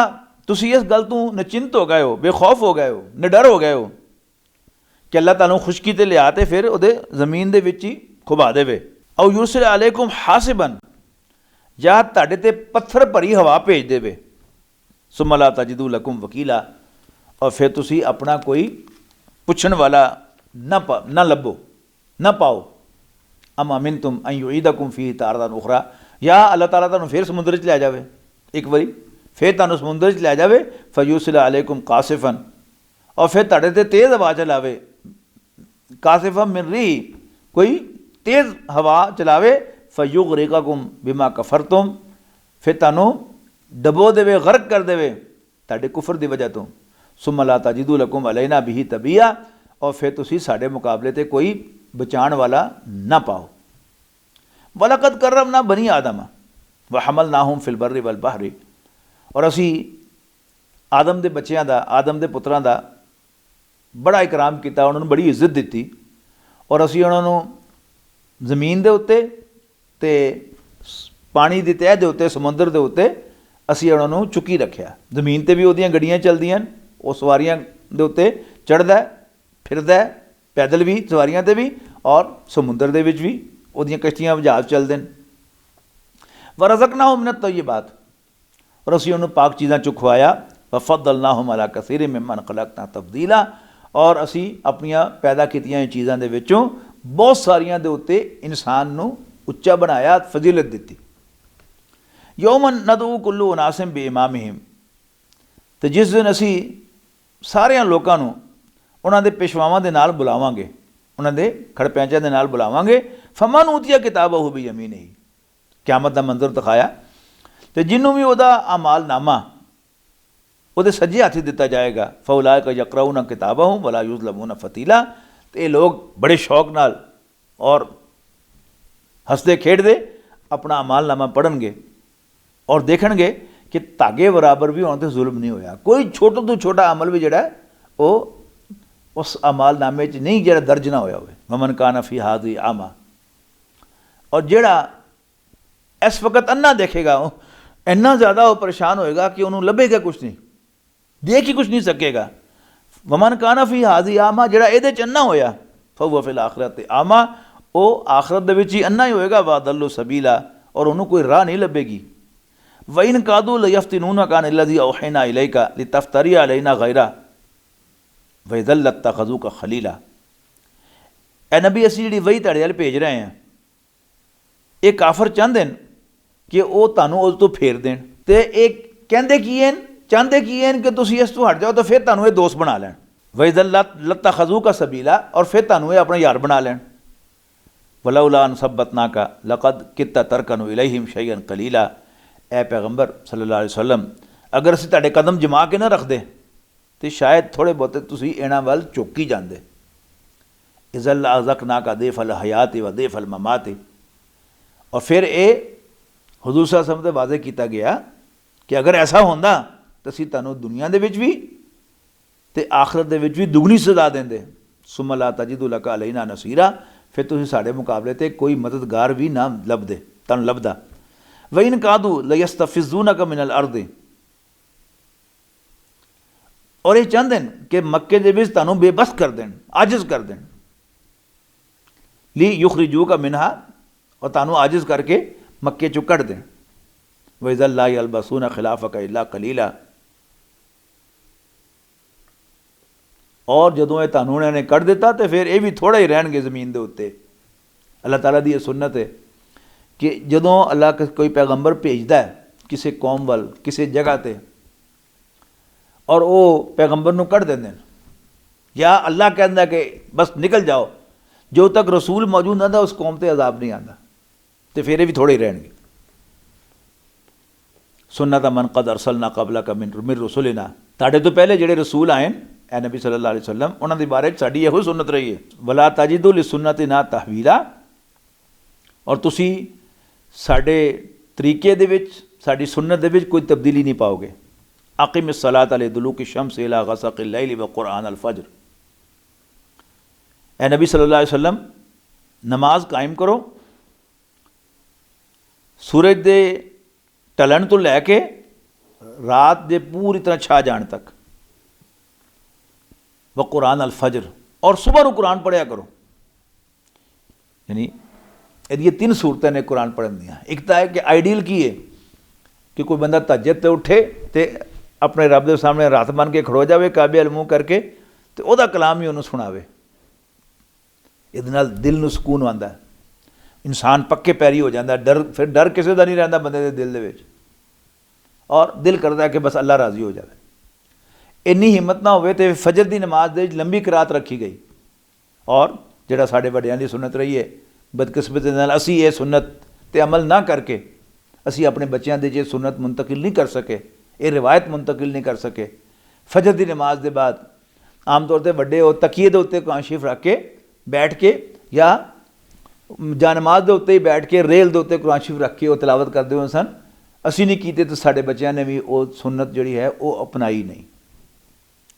तुसी इस गल तों निश्चिंत हो गए हो, बेखौफ हो गए हो, निडर हो गए हो कि अल्लाह तुहानूं खुशकी ते लिया ते फिर उहदे ज़मीन दे विच ही खुबा देवे। औ युरसिल अलैकुम हासिबन, या तुहाडे ते पत्थर भरी हवा भेज देवे। सुम्मा ला तजिदू लकुम वकीला, और फिर तुसी अपना कोई पुछण वाला ना लभो, ना पाओ। अम अमिनतुम अन युईदकुम फीही तारतन उखरा, या अल्लाह ताला तुहानूं फिर समुद्र च लै जावे एक बारी, फिर तुहानूं समुद्र च लै जावे। फयुरसिल अलैकुम कासिफन, और फिर तुहाडे ते तेज़ हवा चलावे। कासिफा मिन रिह, कोई तेज़ हवा चलावे। फयुगरिककुम बिमा कफरतुम, फिर तुहानूं डबो देवे, गर्क कर देवे तुहाडे कुफर दी वजह तो। सुम्मा ला तजिदू लकुम अलैना बिही तबिया, और फिर तुसी साडे मुकाबले ते कोई बचाण वाला ना पाओ। वलकद करमना बनी आदम व हमलनाहुम फिल बर्रि वल बहरी, और असी आदम दे बच्चों का, आदम दे पुत्रां दा बड़ा इकराम किया, उन्होंने बड़ी इज्जत दी, और असी उन्होंने जमीन दे उत्ते ते पानी दी तह दे उत्ते, समुंदर दे उत्ते असी उन्होंने चुकी रखिया। जमीन ते भी उहदियां गड्डियां चलदियां, वो सवारियां दे उत्ते चढ़दा फिरदा, पैदल भी सवारियां ते भी, और समुंदर दे विच भी उहदियां कश्तियां जहाज चलदे हैं। वरज़क़नाहुम मिनत तय्यिबात, और असी उन्होंने पाक चीज़ां चो खुआया। वफ़द्दलनाहुम अला कसीरिन मिम्मन खलक़ना तफ़दीला, और असी अपनियां पैदा कीतियां चीज़ां दे विचों बहुत सारियां दे उत्ते इंसान नूं उच्चा बनाया, फजीलत दित्ती। यौमन नदऊ कुल्लू उनासिम बिइमामिहिम, तो जिस दिन असी सारियां लोकां नूं उन्हां दे पेशवावां दे नाल बुलावांगे, उन्हां दे खड़पैंचां दे नाल बुलावांगे। फमन ऊतिया किताबहू बियमीनिही, क़यामत दा मंजर दिखाया, तो जिन्हों भी उहदा अमाल नामा उहदे सज्जे हत्थ दिता जाएगा। फउलाइका यक़रऊना किताबहम वला युज़लमूना फतीला, तो ये लोग बड़े शौक नाल और हसदे खेडदे अपना अमाल नामा पढ़नगे और देखणगे कि धागे बराबर भी उन्हां ते जुल्म नहीं होया। कोई छोटा तो छोटा अमल भी जिहड़ा वो उस अमाल नामे च नहीं जिहड़ा दर्ज ना होया होवे। वमन काना फी हाज़ी आमा, और जिहड़ा इस वक्त अन्ना देखेगा इन्ना ज़्यादा वो परेशान होएगा कि उन्होंने लभेगा कुछ नहीं, देख ही कुछ नहीं सकेगा। वमन काना फी हाज़ी आमा, जिहड़ा इहदे च अन्ना होया, फहुवा फिल आखिरत आमा, वो आखिरत दे विच ही अन्ना ही होएगा। वादल्लु सबीला, और उन्होंने कोई राह नहीं लभेगी। वइन कादू लयफ्तिनूनका अनिल्लज़ी औहैना इलैका लितफ्तरी अलैना गैरा वइज़ल लत्तख़ज़ूका खलीला। ए नबी असी जिहड़ी वही तुहाडे वल भेज रहे हैं, ये काफर चाहते हैं कि वो तुहानूं उस तो फेर देण, ते एक कहंदे की हैं, चाहते की हैं कि तुसीं इस तो हट जाओ तो फिर तुहानूं ये दोस्त बना लैण। वइज़ल लत्तख़ज़ूका सबीला, और फिर तुहानूं ये अपना यार बना लैण। वलौला अन सब्बतनाका लक़द कित्ता तरकनु इलैहिम शैअन कलीला। ए पैगंबर सल्लल्लाहु अलैहि वसल्लम, अगर असीं तुहाडे कदम जमा के ना रखदे तो शायद थोड़े बहुते तुसीं इन्हां वल झुक ही जांदे। इज़ल अज़क़नाका देफ़ल हयात व देफ़ल ममात। और फिर ये हुज़ूर सल्लल्लाहु अलैहि वसल्लम ते वाज़े किया गया कि अगर ऐसा होंदा तो असीं तुहानूं दुनिया दे विच भी ते आखरत दे विच भी दुगनी सज़ा देंदे। सुम्मा ला तजिदु लका अलैना नसीरा, फिर तुसीं साडे मुकाबले ते कोई मददगार भी ना लभदे, तुहानूं लभदा। व इन कादू लयस्तफिज़ूनका मिनल अर्द, और ये चाहते हैं कि मक्के दे विच तुहानूं बेबस कर देन, आजिज़ कर देन। ली युखरिजूका मिनहा, और तुहानूं आजिज़ करके मक्के चों कढ़ देन। व इज़ा ला यलबसूना खिलाफका इल्ला कलीला, और जदों ये तुहानूं इन्हां ने कढ़ दिता तो फिर ये भी थोड़ा ही रहणगे ज़मीन दे उत्ते। अल्लाह ताला दी सुन्नत है कि जदों अल्लाह कोई पैगंबर भेजदा है किसी कौम वाल किसी जगह ते, और वो पैगंबर नूं कढ़ देंदे ने, या अल्लाह कहंदा कि बस निकल जाओ, जो तक रसूल मौजूद ना था उस कौम ते अजाब नहीं आता, तो फिर ये भी थोड़े ही रहणगे। सुन्नत मन कद अरसलना कबलका मिन रुसुलिना, तुहाडे तो पहले जिहड़े रसूल आए ए नबी सल्लल्लाहु अलैहि वसल्लम, उन्हां दे बारे साडी इहो सुन्नत रही है। वला तजिदु लिसुन्नतिना तहवीला, और तुसी साडे तरीके दे विच साडी सुन्नत दे विच कोई तब्दीली नहीं पाओगे। अक़िमिस सलात अला दुलूकी शम्स इला गसक़िल लैल व क़ुरआन अल फ़ज्र। ए नबी सल्लल्लाहु अलैहि वसल्लम, नमाज कायम करो सूरज दे ढलन तो लैके रात दे पूरी तरह छा जाण तक, व कुरान अल फजर, और सुबह को कुरान पढ़िया करो। यानी ये तीन सूरतें ने कुरान पढ़न दियाँ। एक तो है कि आइडियल की है कि कोई बंदा तहज्जुद ते उठे तो अपने रब के सामने रात बन के खड़ो जाए काबे अल मुँह करके, तो वह कलाम ही उन्होंने सुनावे। इहदे नाल दिल नूं सुकून आंदा है, इंसान पक्के पैरी हो जाता, डर फिर डर किसी का नहीं रहिंदा बंदे दे दिल दे विच, और दिल करता है कि बस अल्लाह राजी हो जाए। इन्नी हिम्मत ना होवे तो फजर की नमाज दे लंबी करात रखी गई, और जिहड़ा साडे वड्डियां दी सुन्नत रही है, बदकिस्मती नाल असीं ये सुन्नत ते अमल ना करके असीं अपने बच्चों के जे सुन्नत मुंतकिल नहीं कर सके, ये रिवायत मुंतकिल नहीं कर सके। फजर की नमाज के बाद आम तौर पर वड्डे वो तकीए के उत्ते कुरान शरीफ रख के बैठ के, या नमाज के उत्ते ही बैठ के रेल के उत्ते कुरान शरीफ रख के वो तिलावत करते हुए सन। असीं नहीं कीते तो साडे बच्चों ने भी वो सुन्नत जिहड़ी है वो अपनाई नहीं।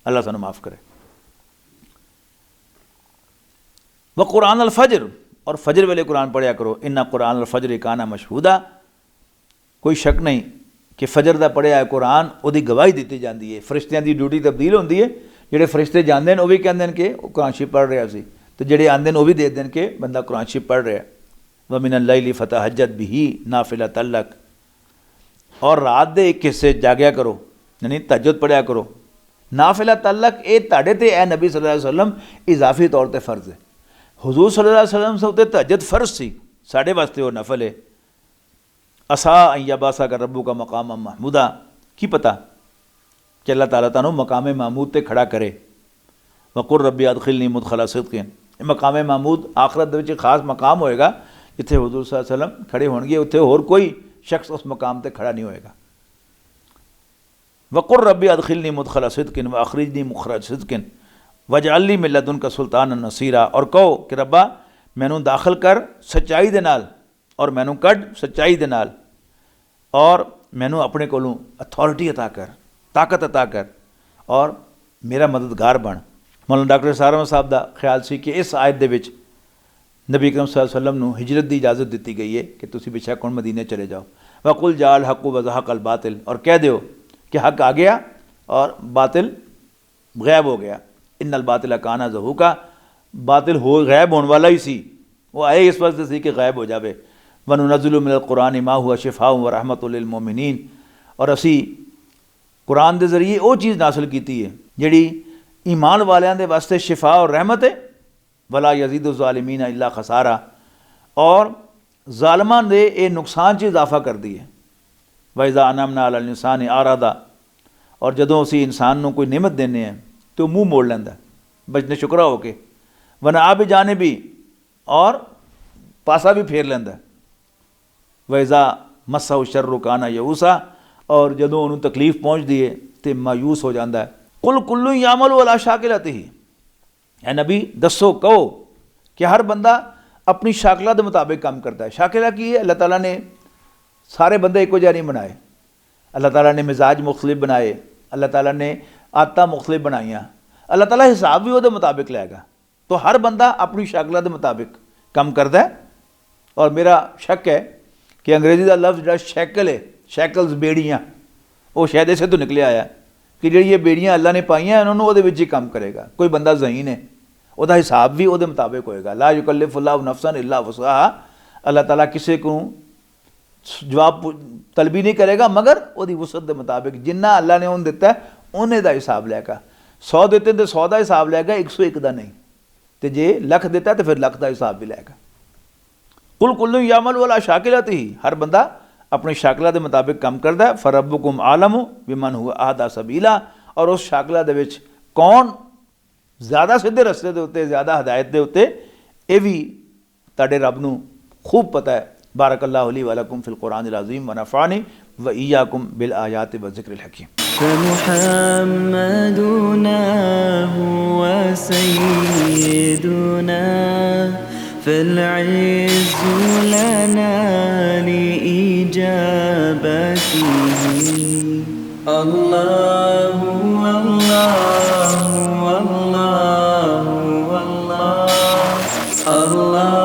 अल्लाह सानू माफ़ करे। व कुरान अल फजर, और फजर वेले कुरान पढ़िया करो। इन्ना कुरान अल फजर काना मशहूदा, कोई शक नहीं कि फजर का पढ़िया कुरान उसकी गवाही दी जाती है। फरिश्तियां की ड्यूटी तब्दील होती है, जोड़े फरिश्ते जाते हैं वह भी कहते हैं कि कुरान शरीफ पढ़ रहा सी, तो जोड़े आते हैं वह भी दे दें कि बंदा कुरान शरीफ पढ़ रहा। व मिनल लैली फतहज्जत बिही नाफिलतन लक, और रात के एक हिस्से जागया करो, यानी तहज्जुद पढ़िया करो। नाफिलतन लक ये तुहाडे ते ए नबी सल्लल्लाहु अलैहि वसल्लम इजाफी तौर पर फ़र्ज़ है। हुजूर सल्लल्लाहु अलैहि वसल्लम से उत्ते तहज्जुद फ़र्ज़ सी, साढ़े वास्ते वो नफल है। असा अय्यबासा का रब्बू का मकाम महमूदा, की पता कि अल्लाह ताला तानू मकाम महमूद ते खड़ा करे। वकुर रब्बी अदखिलनी मुदखला सिद्क़िन, मकाम महमूद आखरत दे विच खास मकाम होएगा जिथे हुजूर सल्लल्लाहु अलैहि वसल्लम खड़े होणगे, उत्थे होर कोई शख्स उस मकाम ते खड़ा नहीं होएगा। वकुर रब्बी अदखिलनी मुदखला सिद्क़िन व अखरिजनी मुखरज सिद्क़िन वजअलनी मिन लदुनका सुल्तानन नसीरा, और कहो कि रब्बा मैनू दाखिल कर सच्चाई दे नाल, और मैनू कढ़ सच्चाई दे नाल, और मैनू अपने कोलों अथॉरिटी अता कर, ताकत अता कर, और मेरा मददगार बन। मौलाना डॉक्टर इसार अहमद साहब का ख्याल सी कि इस आयत दे विच नबी करीम सल्लल्लाहु अलैहि वसल्लम नू हिजरत की इजाज़त दी गई है कि तुसीं बेशक हुण मदीने चले जाओ। वकुल जाल हक़ व ज़हक़ल बातिल, और कह दो कि हक़ आ गया और बातिल गैब हो गया। इन्नल बातिल काना ज़हूक़ा, बातिल हो गैब होने वाला ही सी, वो आए इस वजह से कि गैब हो जाए। वनुनज़्ज़िलु मिनल क़ुरानि मा हुवा शिफ़ाउन व रहमतुल लिल मोमिनीन, और असी कुरान के जरिए वो चीज़ हासिल की है जिहड़ी ईमान वालियां दे वास्ते शिफा और रहमत है। वला यज़ीदु ज़ालिमीन इल्ला खसारा, और ज़ालिमां दे ये नुकसान च इजाफा कर दी है। वइज़ा अनअमना अलल इंसानि आरदा, और जदों असी इंसान नूं कोई नियमत देने हैं तो मुँह मोड़ लैंदा बजने शुक्रा हो के। वना आ भी जाने भी, और पासा भी फेर लैंदा है। वैज़ा मस्सा शर्रु काना यऊसा, और जदों उन्होंने तकलीफ पहुँचती है तो मायूस हो जाता है। कुल कुल्लु यामल अला शाकिलतिही, है नबी दसो कहो कि हर बंदा अपनी शाकिला के मुताबिक काम करता है। शाकिला की है, अल्लाह ताला ने सारे बंदे एको जिहा नहीं बनाए। अल्लाह ताला ने मिजाज मुख्तलिफ बनाए, अल्लाह ताला ने आदतां मुख्तलिफ बनाइयां, अल्लाह ताला हिसाब भी वो मुताबिक लैगा। तो हर बंदा अपनी शाकिला के मुताबिक काम करता है। और मेरा शक है कि अंग्रेजी का लफ्ज़ जो शैकल है, शैकल्स बेड़ियाँ, वो शायद इसे तो निकले आया कि जी ये बेड़ियाँ अल्लाह ने पाइयां उन्होंने वो ही काम करेगा। कोई बंदा ज़हीन है, वह हिसाब भी वो मुताबिक होएगा। ला युकल्लिफुल्लाहु नफ्सन इल्ला वुसअहा, अल्लाह ताला किसी को जवाब तलबी नहीं करेगा मगर वो वसत के मुताबिक। जिन्ना अल्लाह ने उन्हें दिता है उन्हें का हिसाब लैगा। 100 देते तो 100 का हिसाब लैगा, 101 का नहीं। तो जे लख दिता तो फिर लख का हिसाब भी लैगा। कुल कुल्लु यामल अला शाकिलतिही, हर बंदा अपनी शाकिला के मुताबिक काम करता है। फरब्बुकुम आलमु बिमन हुवा अहदा सबीला, और उस शाकिला दे विच कौन ज़्यादा सीधे रस्ते के उत्ते, ज़्यादा हदायत के उत्ते, यह भी तुहाडे रब नूं खूब पता है। बारकल्लाहु ली व लकुम फिल कुरानिल अज़ीम व नफ़अनी व इय्याकुम बिल आयाति व ज़िक्रिल हकीम। فمحمدنا هو سيدنا فالعز لنا لإجابته الله والله والله والله الله